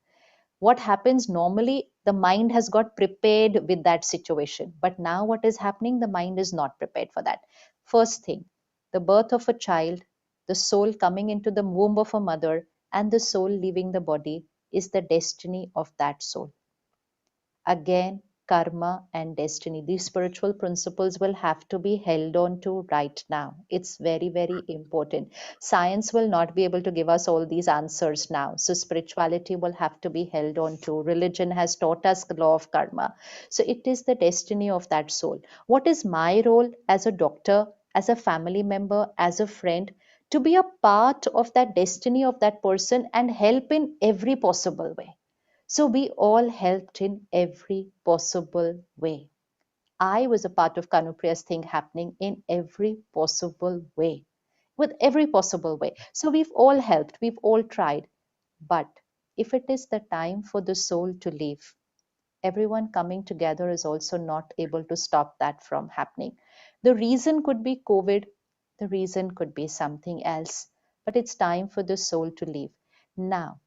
What happens normally, the mind has got prepared with that situation, but now what is happening, the mind is not prepared for that. First thing, the birth of a child, the soul coming into the womb of a mother, and the soul leaving the body is the destiny of that soul. Again, karma and destiny, these spiritual principles will have to be held on to right now. It's very, very important. Science will not be able to give us all these answers now, so spirituality will have to be held on to. Religion has taught us the law of karma, so it is the destiny of that soul. What is my role as a doctor, as a family member, as a friend? To be a part of that destiny of that person and help in every possible way. So we all helped in every possible way. I was a part of Kanupriya's thing happening in every possible way, with every possible way. So we've all helped, we've all tried. But if it is the time for the soul to leave, Everyone coming together is also not able to stop that from happening. The reason could be COVID, the reason could be something else, but it's time for the soul to leave. Now,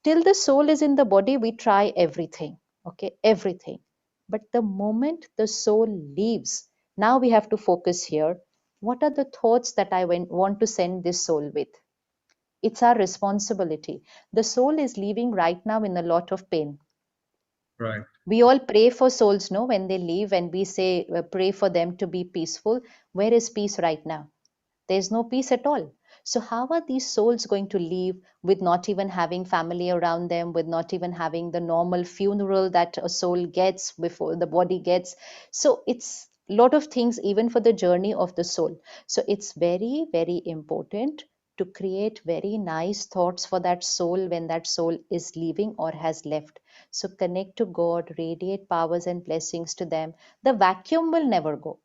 till the soul is in the body, we try everything, okay, everything. But the moment the soul leaves, now we have to focus here. What are the thoughts that I want to send this soul with? It's our responsibility. The soul is leaving right now in a lot of pain. Right. We all pray for souls, no, when they leave, and we say, pray for them to be peaceful. Where is peace right now? There's no peace at all. So how are these souls going to leave with not even having family around them, with not even having the normal funeral that a soul gets before the body gets? So it's a lot of things even for the journey of the soul. So it's very, very important to create very nice thoughts for that soul when that soul is leaving or has left. So connect to God, radiate powers and blessings to them. The vacuum will never go.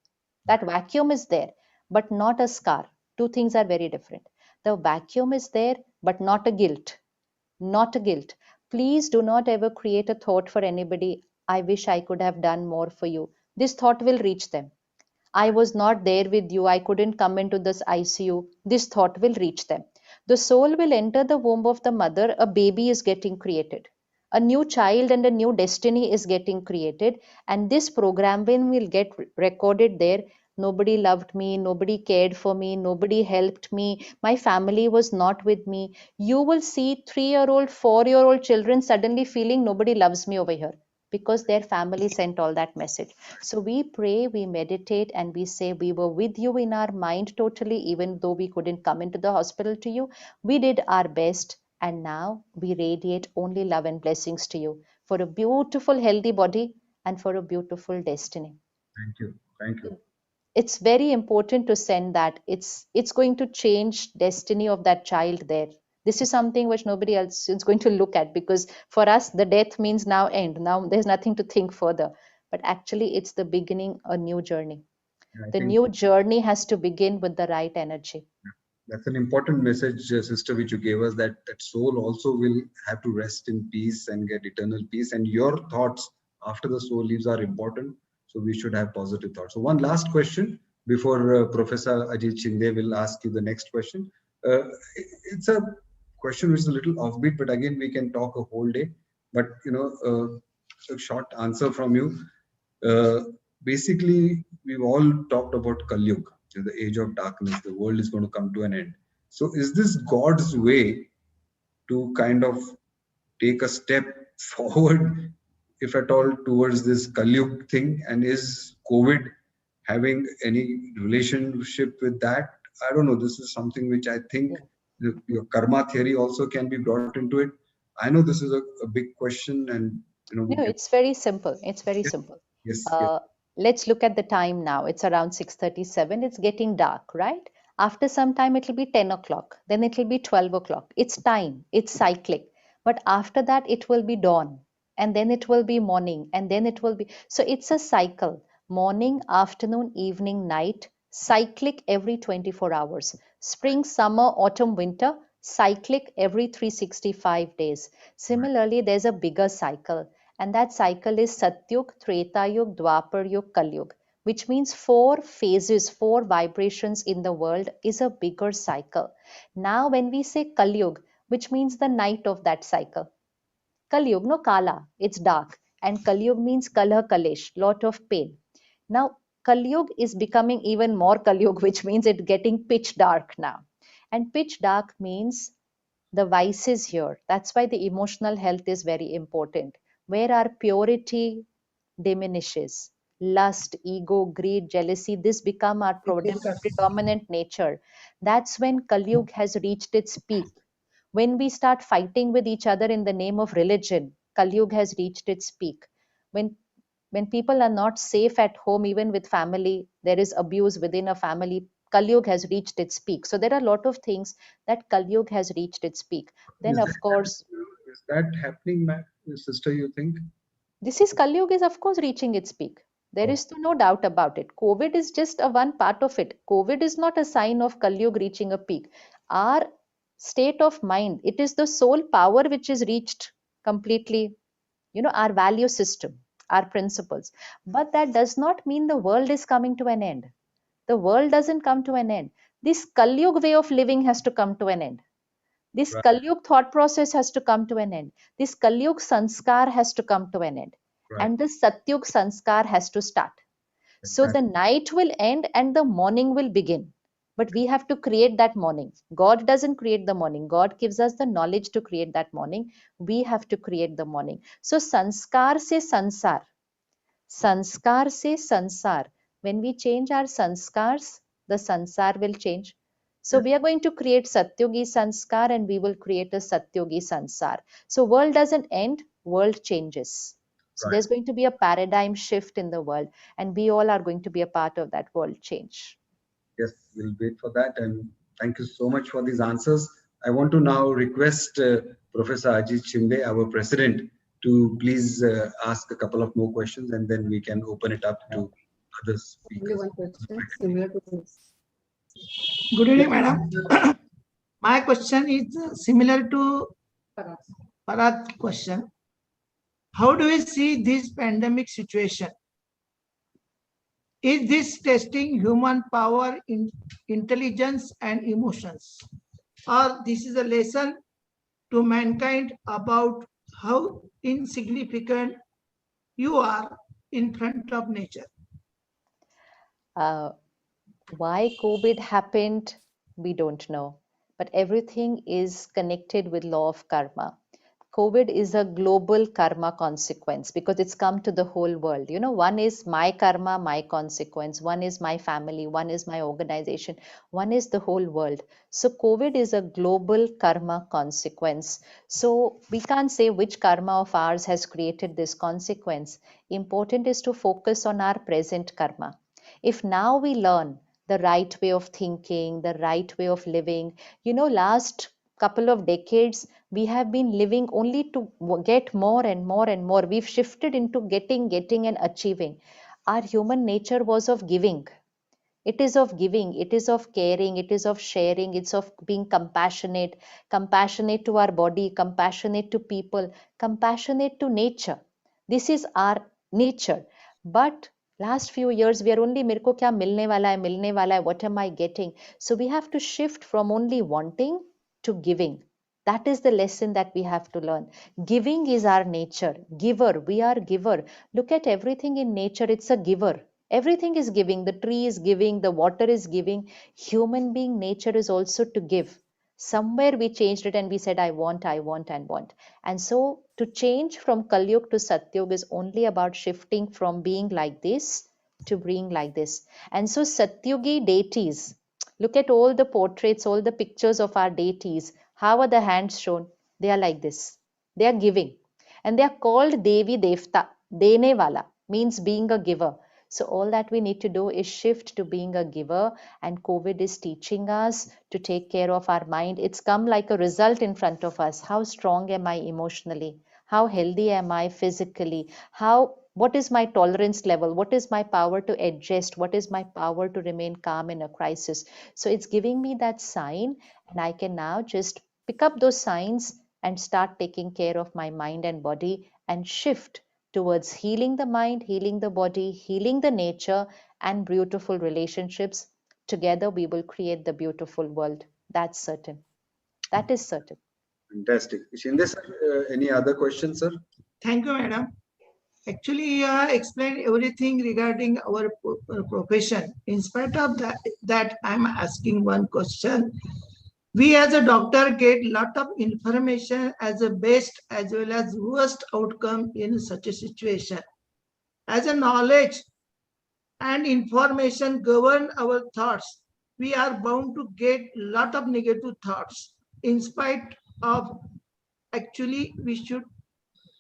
That vacuum is there, but not a scar. Two things are very different. The vacuum is there, but not a guilt. Not a guilt. Please do not ever create a thought for anybody. I wish I could have done more for you. This thought will reach them. I was not there with you. I couldn't come into this ICU. This thought will reach them. The soul will enter the womb of the mother. A baby is getting created. A new child and a new destiny is getting created. And this programming will get recorded there. Nobody loved me. Nobody cared for me. Nobody helped me. My family was not with me. You will see 3-year-old, 4-year-old children suddenly feeling nobody loves me over here because their family sent all that message. So we pray, we meditate, and we say, we were with you in our mind totally, even though we couldn't come into the hospital to you. We did our best, and now we radiate only love and blessings to you for a beautiful, healthy body and for a beautiful destiny. Thank you. Thank you. It's very important to send that. It's going to change destiny of that child there. This is something which nobody else is going to look at, because for us the death means now end, now there's nothing to think further. But actually it's the beginning a new journey. I The think new journey has to begin with the right energy. that's an important message, sister, which you gave us, that that soul also will have to rest in peace and get eternal peace. And your thoughts after the soul leaves are important. So we should have positive thoughts. So one last question before Professor Ajit Shinde will ask you the next question. Uh, it's a question which is a little offbeat, but again we can talk a whole day. But a short answer from you. Uh, Basically, we've all talked about Kali Yuga, the age of darkness. The world is going to come to an end. So, is this God's way to kind of take a step forward, if at all, towards this Kali Yuga thing? And is COVID having any relationship with that? I don't know. This is something which I think Yeah. your karma theory also can be brought into it. I know this is a big question, and we No, can. it's very simple. It's very Yes, simple. yes, yes. Uh, let's look at the time now. It's around 6:37. It's getting dark, right? After some time, it'll be 10 o'clock. Then it'll be 12 o'clock. It's time. It's cyclic. But after that, it will be dawn. And then it will be morning. And then it will be. So it's a cycle. Morning, afternoon, evening, night. Cyclic every 24 hours. Spring, summer, autumn, winter. Cyclic every 365 days. Similarly, there's a bigger cycle, and that cycle is Satyug, Treta Yug, Dwapar Yug, Kali Yug, which means 4 phases, 4 vibrations in the world is a bigger cycle. Now, when we say Kali Yug, which means the night of that cycle, Kali Yug, no Kala, it's dark, and Kali Yug means Kalha Kalesh, lot of pain. Now, Kali Yug is becoming even more Kali Yug, which means it's getting pitch dark now. And pitch dark means the vices here. That's why the emotional health is very important. Where our purity diminishes, lust, ego, greed, jealousy, this become our predominant nature. That's when Kali Yuga has reached its peak. When we start fighting with each other in the name of religion, Kali Yuga has reached its peak. When when people are not safe at home, even with family, there is abuse within a family. Kali Yuga has reached its peak. So there are a lot of things that Kali Yuga has reached its peak. Then, Is of course, that happening, sister? You think? this is Kali Yuga is of course reaching its peak. There Oh, is no doubt about it. COVID is just a one part of it. COVID is not a sign of Kali Yuga reaching a peak. Our state of mind, it is the soul power which is reached completely, our value system. our principles. But that does not mean the world is coming to an end. The world doesn't come to an end. This Kalyug way of living has to come to an end. This Right. Kalyug thought process has to come to an end. This Kalyug sanskar has to come to an end. Right. And this Satyug sanskar has to start. So the night will end and the morning will begin. But we have to create that morning. God doesn't create the morning. God gives us the knowledge to create that morning. We have to create the morning. So sanskar se sansar. Sanskar se sansar. When we change our sanskars, the sansar will change. So we are going to create Satyogi sanskar and we will create a Satyogi sansar. So world doesn't end, world changes. So Right. there's going to be a paradigm shift in the world and we all are going to be a part of that world change. Yes, we'll wait for that. And thank you so much for these answers. I want to now request Professor Ajit Shinde, our president, to please ask a couple of more questions and then we can open it up to other Only speakers. one question similar to this. Good evening, madam. My question is similar to Parag. Parag's question. How do we see this pandemic situation? Is this testing human power, intelligence, and emotions? Or this is a lesson to mankind about how insignificant you are in front of nature? Why COVID happened, we don't know. But everything is connected with law of karma. COVID is a global karma consequence because it's come to the whole world. You know, one is my karma, my consequence. One is my family. One is my organization. One is the whole world. So COVID is a global karma consequence. So we can't say which karma of ours has created this consequence. Important is to focus on our present karma. If now we learn the right way of thinking, the right way of living, you know, last couple of decades, we have been living only to get more and more and more. We've shifted into getting and achieving. Our human nature was of giving. It is of giving, it is of caring, it is of sharing, it's of being compassionate, compassionate to our body, compassionate to people, compassionate to nature. This is our nature. But last few years we are only मेरे को क्या मिलने वाला है, what am I getting? So we have to shift from only wanting to giving. That is the lesson that we have to learn. Giving is our nature. Giver, we are giver. Look at everything in nature, it's a giver. Everything is giving. The tree is giving, the water is giving. Human being nature is also to give. Somewhere we changed it and we said, I want, and want. And so to change from Kalyug to Satyug is only about shifting from being like this to being like this. And so Satyugi deities, look at all the portraits, all the pictures of our deities. How are the hands shown? They are like this. They are giving. And they are called Devi Devta. Dene wala means being a giver. So all that we need to do is shift to being a giver, and COVID is teaching us to take care of our mind. It's come like a result in front of us. How strong am I emotionally? How healthy am I physically? What is my tolerance level? What is my power to adjust? What is my power to remain calm in a crisis? So it's giving me that sign, and I can now just pick up those signs and start taking care of my mind and body and shift towards healing the mind, healing the body, healing the nature, and beautiful relationships. Together, we will create the beautiful world. That's certain. That is certain. Fantastic. Shinde sir, any other questions, sir? Thank you, madam. Actually, you have explained everything regarding our profession. In spite of that I'm asking one question. We as a doctor get lot of information as a best as well as worst outcome in such a situation. As a knowledge and information govern our thoughts, we are bound to get lot of negative thoughts. In spite of, actually, we should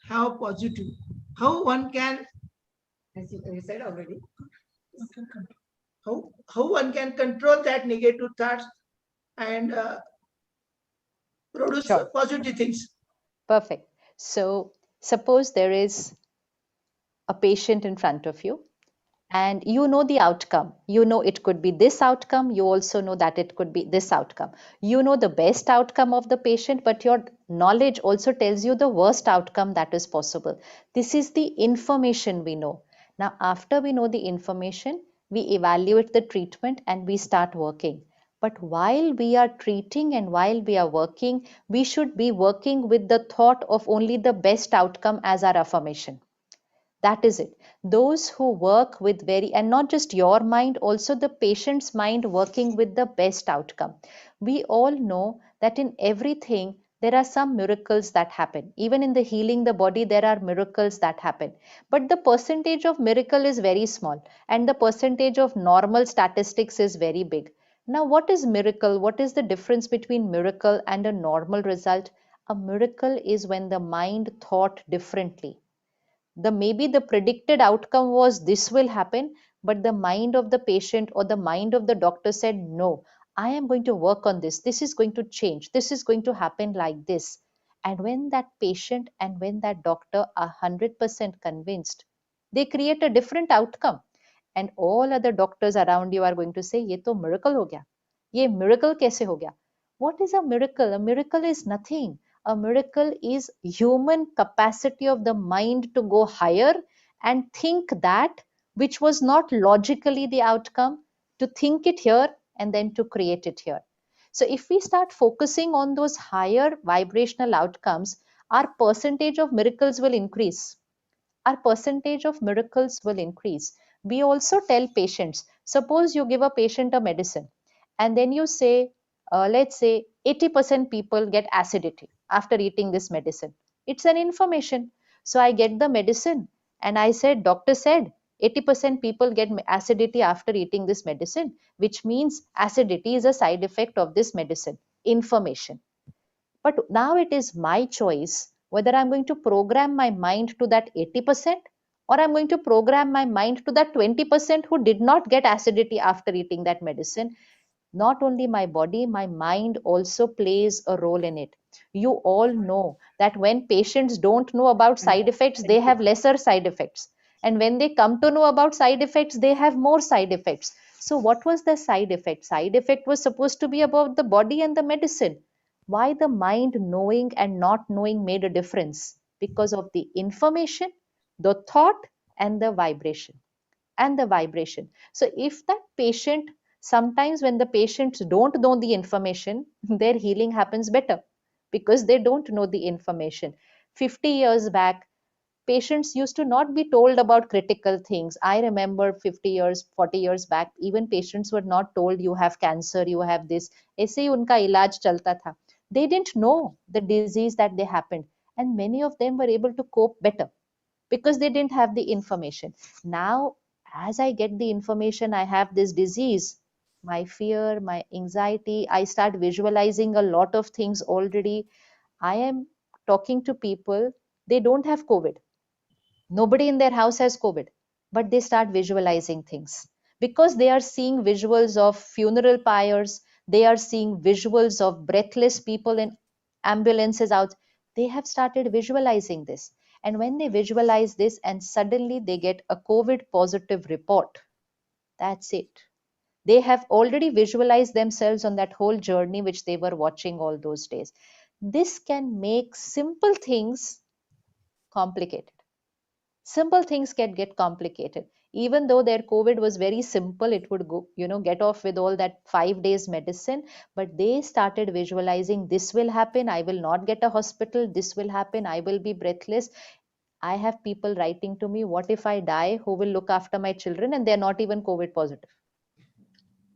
have positive. How one can, As you said already. how one can control that negative thoughts and produce Sure. positive things? Perfect. So suppose there is a patient in front of you and you know the outcome. You know it could be this outcome. You also know that it could be this outcome. You know the best outcome of the patient, but your knowledge also tells you the worst outcome that is possible. This is the information we know. Now, after we know the information, we evaluate the treatment and we start working. But while we are treating and while we are working, we should be working with the thought of only the best outcome as our affirmation. That is it. Those who work with and not just your mind, also the patient's mind working with the best outcome. We all know that in everything, there are some miracles that happen. Even in the healing the body, there are miracles that happen. But the percentage of miracle is very small and the percentage of normal statistics is very big. Now, what is miracle? What is the difference between miracle and a normal result? A miracle is when the mind thought differently. Maybe the predicted outcome was this will happen, but the mind of the patient or the mind of the doctor said, no, I am going to work on this. This is going to change. This is going to happen like this. And when that patient and when that doctor are 100% convinced, they create a different outcome. And all other doctors around you are going to say, ye to miracle ho gaya. Ye miracle kaise ho gaya? What is a miracle? A miracle is nothing. A miracle is human capacity of the mind to go higher and think that which was not logically the outcome, to think it here and then to create it here. So if we start focusing on those higher vibrational outcomes, our percentage of miracles will increase. Our percentage of miracles will increase. We also tell patients, suppose you give a patient a medicine and then you say, let's say 80% people get acidity after eating this medicine. It's an information. So I get the medicine and I said, doctor said 80% people get acidity after eating this medicine, which means acidity is a side effect of this medicine. Information. But now it is my choice whether I'm going to program my mind to that 80% or I'm going to program my mind to that 20% who did not get acidity after eating that medicine. Not only my body, my mind also plays a role in it. You all know that when patients don't know about side effects, they have lesser side effects. And when they come to know about side effects, they have more side effects. So what was the side effect? Side effect was supposed to be about the body and the medicine. Why the mind knowing and not knowing made a difference? Because of the information, the thought, and the vibration. So if that patient, sometimes when the patients don't know the information, their healing happens better because they don't know the information. 50 years back, patients used to not be told about critical things. I remember 50 years, 40 years back, even patients were not told you have cancer, you have this. ऐसे ही उनका इलाज चलता था. They didn't know the disease that they happened. And many of them were able to cope better because they didn't have the information. Now, as I get the information, I have this disease, my fear, my anxiety, I start visualizing a lot of things already. I am talking to people, they don't have COVID. Nobody in their house has COVID, but they start visualizing things because they are seeing visuals of funeral pyres, they are seeing visuals of breathless people in ambulances out. They have started visualizing this. And when they visualize this and suddenly they get a COVID positive report, that's it. They have already visualized themselves on that whole journey which they were watching all those days. This can make simple things complicated. Simple things can get complicated. Even though their COVID was very simple, it would go, get off with all that 5 days medicine, but they started visualizing this will happen, I will not get a hospital, this will happen, I will be breathless. I have people writing to me, what if I die, who will look after my children? And they're not even COVID positive.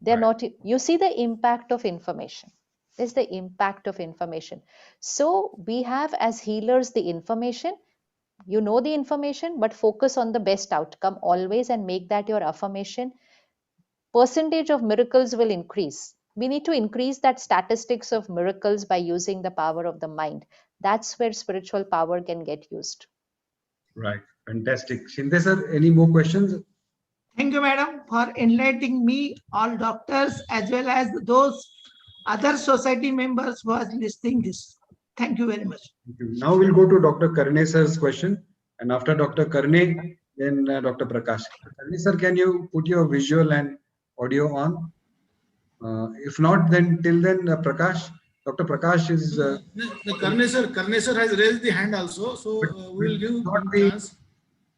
They're not. You see the impact of information. There's the impact of information. So we have as healers the information. You know the information, but focus on the best outcome always and make that your affirmation. Percentage of miracles will increase. We need to increase that statistics of miracles by using the power of the mind. That's where spiritual power can get used. Right. Fantastic. Shinde sir, any more questions? Thank you, madam, for enlightening me, all doctors, as well as those other society members who are listening this. Thank you very much. Now we'll go to Dr. Karne sir's question. And after Dr. Karne, Then Dr. Prakash. Sir, can you put your visual and audio on? If not, then till then, Prakash. Dr. Prakash is. Karne sir has raised the hand also, so we will give not him be. chance.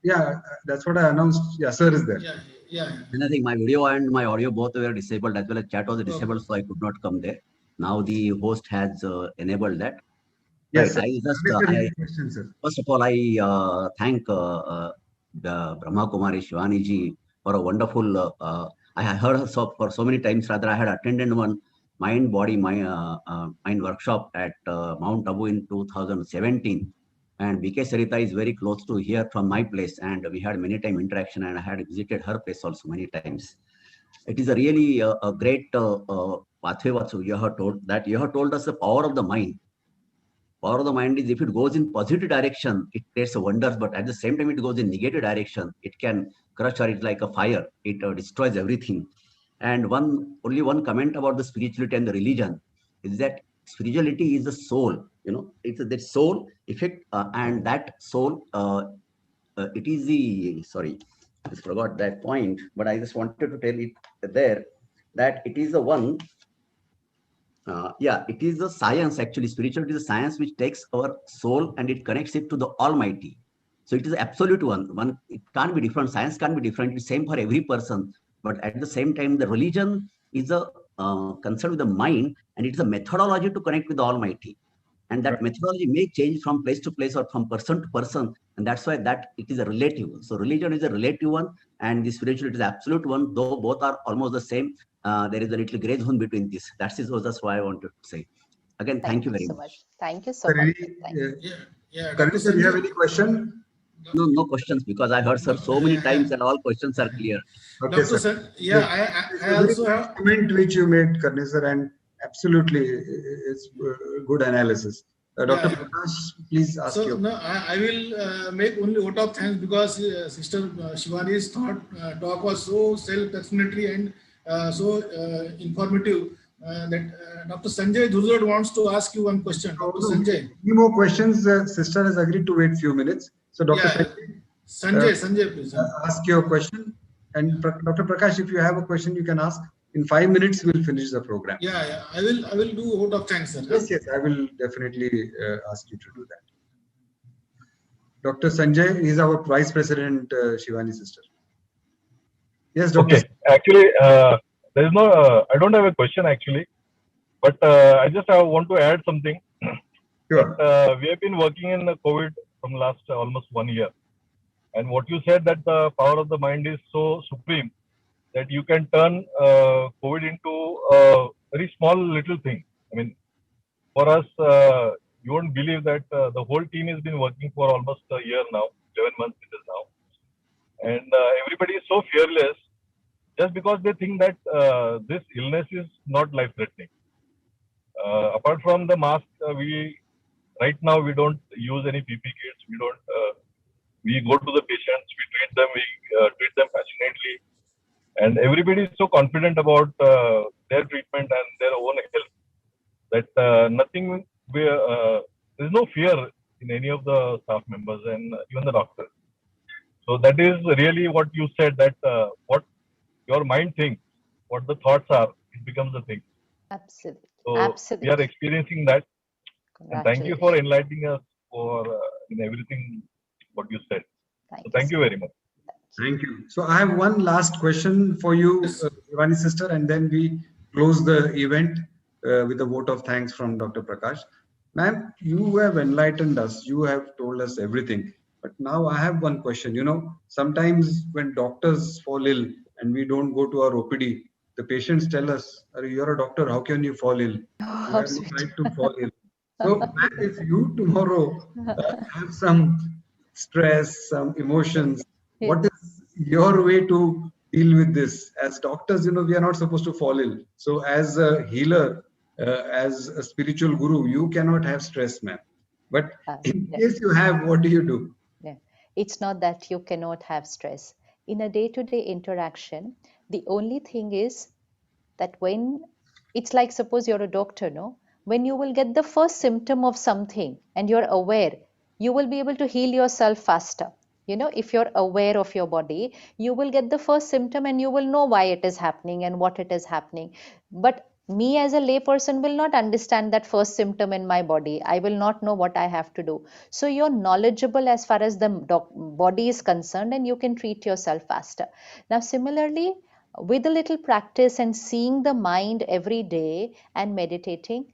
Yeah, that's what I announced. Yeah, sir is there. Yeah. And I think my video and my audio both were disabled, as well as chat was disabled, so I could not come there. Now the host has enabled that. Yes, right. First of all, I thank the Brahmakumari Shivani ji for a wonderful. I had heard her for so many times. Rather, I had attended one mind workshop at Mount Abu in 2017. And BK Sarita is very close to here from my place, and we had many time interaction, and I had visited her place also many times. It is a really a great pathway what you have told, that you have told us the power of the mind. Power of the mind is, if it goes in positive direction, it creates wonders, but at the same time, it goes in negative direction, it can crush, or it's like a fire, it destroys everything. And only one comment about the spirituality and the religion is that spirituality is the soul, it's that soul effect, and that soul, it is the, sorry, I just forgot that point, but I just wanted to tell it there, that it is the one, it is the science, actually. Spirituality is a science which takes our soul and it connects it to the Almighty. So it is the absolute one. It can't be different. Science can't be different. It's same for every person. But at the same time, the religion is a concern with the mind, and it's a methodology to connect with the Almighty. And that methodology may change from place to place or from person to person. And that's why that it is a relative. So religion is a relative one, and the spirituality is the absolute one, though both are almost the same. There is a little gray zone between this. That's why I wanted to say. Again, thank you very much. Thank you so much. Karne sir, you have any question? No questions, because I heard sir so many times and all questions are clear. Okay, Dr. sir. I also have comment which you made, Karne sir, and absolutely it's good analysis. Dr. Prakash, please ask you. No, I will make only vote of thanks, because Sister Shivani's talk was so self-explanatory and so informative that Dr. Sanjay Dhurjad wants to ask you one question. Dr. Sanjay. Any more questions? Sister has agreed to wait few minutes. So Dr. Sanjay, please. Ask your question. And Dr. Prakash, if you have a question, you can ask. In 5 minutes, we'll finish the program. I will do vote of thanks, sir. Yes, I will definitely ask you to do that. Dr. Sanjay is our Vice President, Shivani sister. Yes, Dr. Okay. Actually, there is no. I don't have a question actually, but I just want to add something. Sure. We have been working in COVID from last almost 1 year, and what you said, that the power of the mind is so supreme that you can turn COVID into a very small little thing. I mean, for us, you won't believe that the whole team has been working for almost a year now, 11 months it is now. And everybody is so fearless just because they think that this illness is not life-threatening. Apart from the mask, right now we don't use any PP kits. We go to the patients, we treat them passionately. And everybody is so confident about their treatment and their own health that there's no fear in any of the staff members and even the doctors. So that is really what you said, that what your mind thinks, what the thoughts are, it becomes a thing. Absolutely. So Absolutely. we are experiencing that. And thank you for enlightening us for in everything what you said. Thank you very much. Thank you. So I have one last question for you, Shivani sister, and then we close the event with a vote of thanks from Dr. Prakash. Ma'am, you have enlightened us. You have told us everything. But now I have one question. Sometimes when doctors fall ill and we don't go to our OPD, the patients tell us, "You're a doctor. How can you fall ill? You have no right to fall ill." So, ma'am, if you tomorrow have some stress, some emotions, what is your way to deal with this? As doctors, we are not supposed to fall ill. So as a healer, as a spiritual guru, you cannot have stress, ma'am. But in case you have, what do you do? Yeah. It's not that you cannot have stress. In a day-to-day interaction, the only thing is that when it's like, suppose you're a doctor, no? When you will get the first symptom of something and you're aware, you will be able to heal yourself faster. You know, if you're aware of your body, you will get the first symptom and you will know why it is happening and what it is happening. But me as a layperson will not understand that first symptom in my body. I will not know what I have to do. So you're knowledgeable as far as the body is concerned, and you can treat yourself faster. Now, similarly, with a little practice and seeing the mind every day and meditating,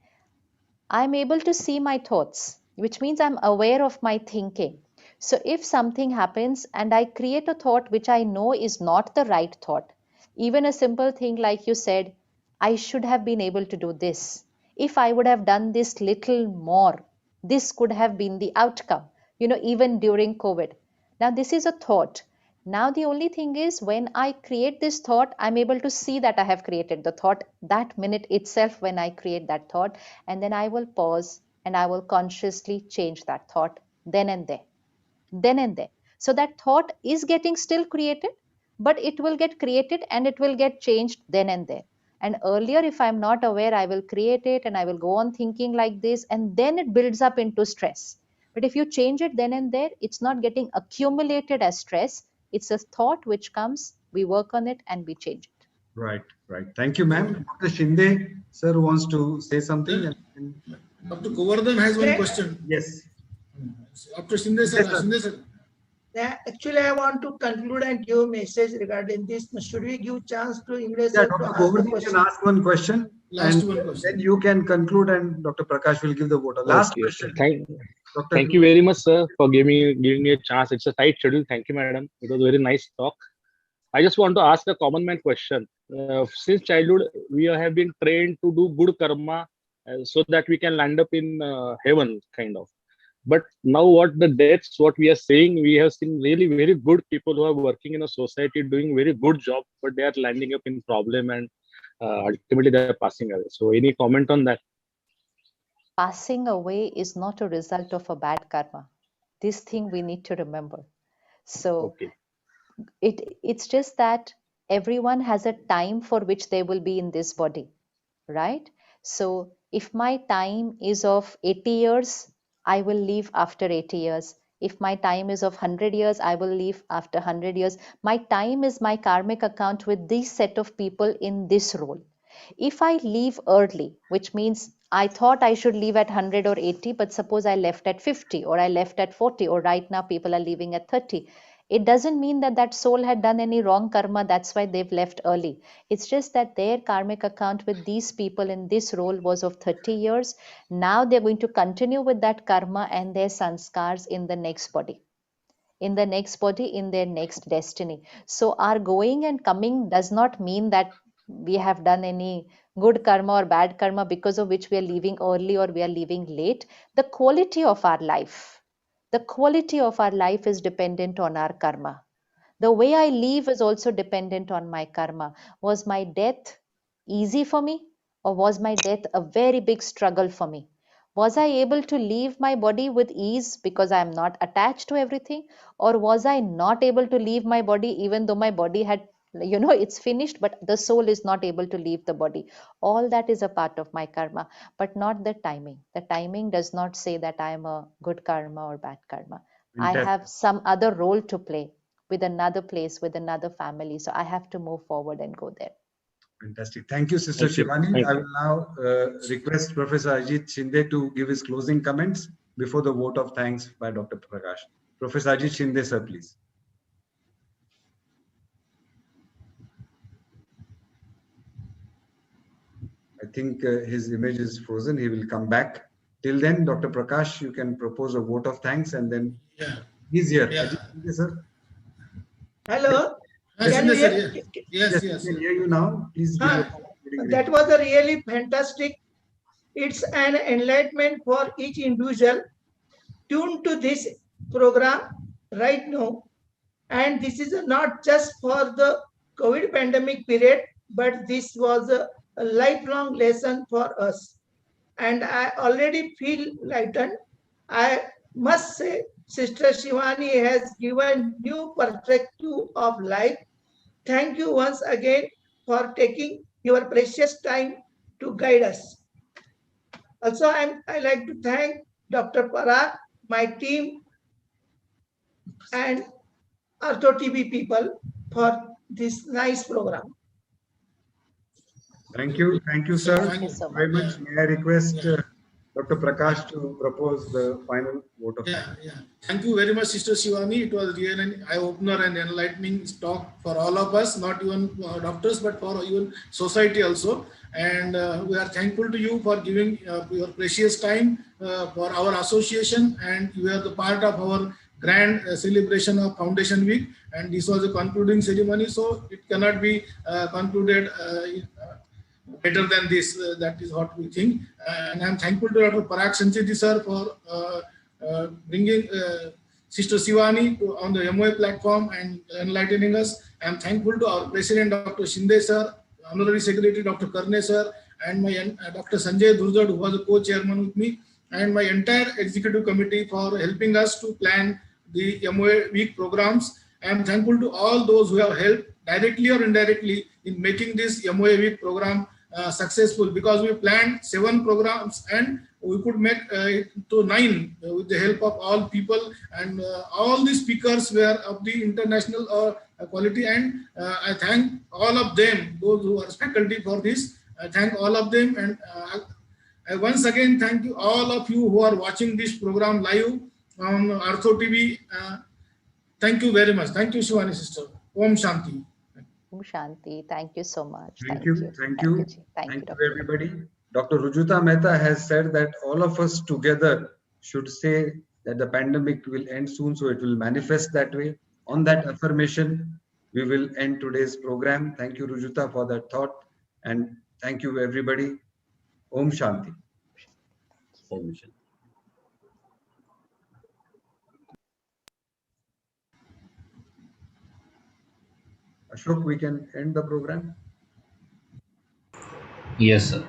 I'm able to see my thoughts, which means I'm aware of my thinking. So if something happens and I create a thought which I know is not the right thought, even a simple thing like you said, I should have been able to do this. If I would have done this little more, this could have been the outcome, even during COVID. Now, this is a thought. Now, the only thing is when I create this thought, I'm able to see that I have created the thought that minute itself when I create that thought. And then I will pause and I will consciously change that thought then and there. Then and there. So that thought is getting still created, but it will get created and it will get changed then and there. And earlier, if I'm not aware, I will create it and I will go on thinking like this, and then it builds up into stress. But if you change it then and there, it's not getting accumulated as stress. It's a thought which comes, we work on it and we change it. Right, right. Thank you, ma'am. Dr. Shinde, sir, wants to say something. Dr. Govardhan has one question. Yes. Dr. Shinde, sir. Shinde, sir. Actually, I want to conclude and give a message regarding this. Should we give chance to English Yeah, to Dr. ask the Govardhan question? can ask one question. Last one question. Then you can conclude and Dr. Prakash will give the vote. Last question. Thank you very much, sir, for giving me a chance. It's a tight schedule. Thank you, madam. It was a very nice talk. I just want to ask a common man question. Since childhood, we have been trained to do good karma so that we can land up in heaven, kind of. But now what we are saying, we have seen really very good people who are working in a society doing very good job, but they are landing up in problem and ultimately they are passing away. So any comment on that? Passing away is not a result of a bad karma. This thing we need to remember. So okay. It's just that everyone has a time for which they will be in this body, right? So if my time is of 80 years, I will leave after 80 years. If my time is of 100 years, I will leave after 100 years. My time is my karmic account with this set of people in this role. If I leave early, which means I thought I should leave at 100 or 80, but suppose I left at 50 or I left at 40, or right now people are leaving at 30. It doesn't mean that that soul had done any wrong karma. That's why they've left early. It's just that their karmic account with these people in this role was of 30 years. Now they're going to continue with that karma and their sanskars in the next body. In the next body, in their next destiny. So our going and coming does not mean that we have done any good karma or bad karma because of which we are leaving early or we are leaving late. The quality of our life is dependent on our karma. The way I live is also dependent on my karma. Was my death easy for me, or was my death a very big struggle for me? Was I able to leave my body with ease because I am not attached to everything? Or was I not able to leave my body even though my body had, it's finished, but the soul is not able to leave the body? All that is a part of my karma, but not the timing. The timing does not say that I am a good karma or bad karma. I have some other role to play with another place, with another family. So I have to move forward and go there. Fantastic. Thank you, Sister Shivani. I will now request Professor Ajit Shinde to give his closing comments before the vote of thanks by Dr. Prakash. Professor Ajit Shinde, sir, please. I think his image is frozen. He will come back. Till then, Dr. Prakash, you can propose a vote of thanks and then he's here. Yeah. Ajit Shinde, sir. Hello. Can you hear? Yes. I can hear you now. Please. That was a really fantastic. It's an enlightenment for each individual tuned to this program right now. And this is not just for the COVID pandemic period, but this was a lifelong lesson for us. And I already feel lightened. I must say, Sister Shivani has given new perspective of life. Thank you once again for taking your precious time to guide us. Also, I like to thank Dr. Parag, my team, and OrthoTV people for this nice program. Thank you, sir. Thank you so Very much. much. May I request Yeah. Dr. Prakash to propose the final vote of thanks. Yeah. Thank you very much, Sister Shivani. It was really an eye-opener and enlightening talk for all of us, not even doctors, but for even society also. And we are thankful to you for giving your precious time for our association, and you are the part of our grand celebration of Foundation Week. And this was a concluding ceremony, so it cannot be concluded better than this. That is what we think. And I'm thankful to Dr. Parag Sancheti sir for bringing Sister Shivani on the MOA platform and enlightening us. I'm thankful to our President Dr. Shinde sir, Honorary Secretary Dr. Karne sir, and my Dr. Sanjay Dhurjad, who was a co-chairman with me, and my entire executive committee for helping us to plan the MOA week programs. I'm thankful to all those who have helped directly or indirectly in making this MOA week program successful, because we planned 7 programs and we could make it to 9 with the help of all people, and all the speakers were of the international quality, and I thank all of them, those who are faculty for this. I thank all of them, and I once again thank you, all of you who are watching this program live on OrthoTV. Thank you very much. Thank you, Shivani sister. Om Shanti. Om Shanti. Thank you so much. Thank you. Ji. Thank you, Dr. everybody. Dr. Rujuta Mehta has said that all of us together should say that the pandemic will end soon, so it will manifest that way. On that affirmation, we will end today's program. Thank you, Rujuta, for that thought, and thank you, everybody. Om Shanti. Om Shanti. Ashok, we can end the program? Yes, sir.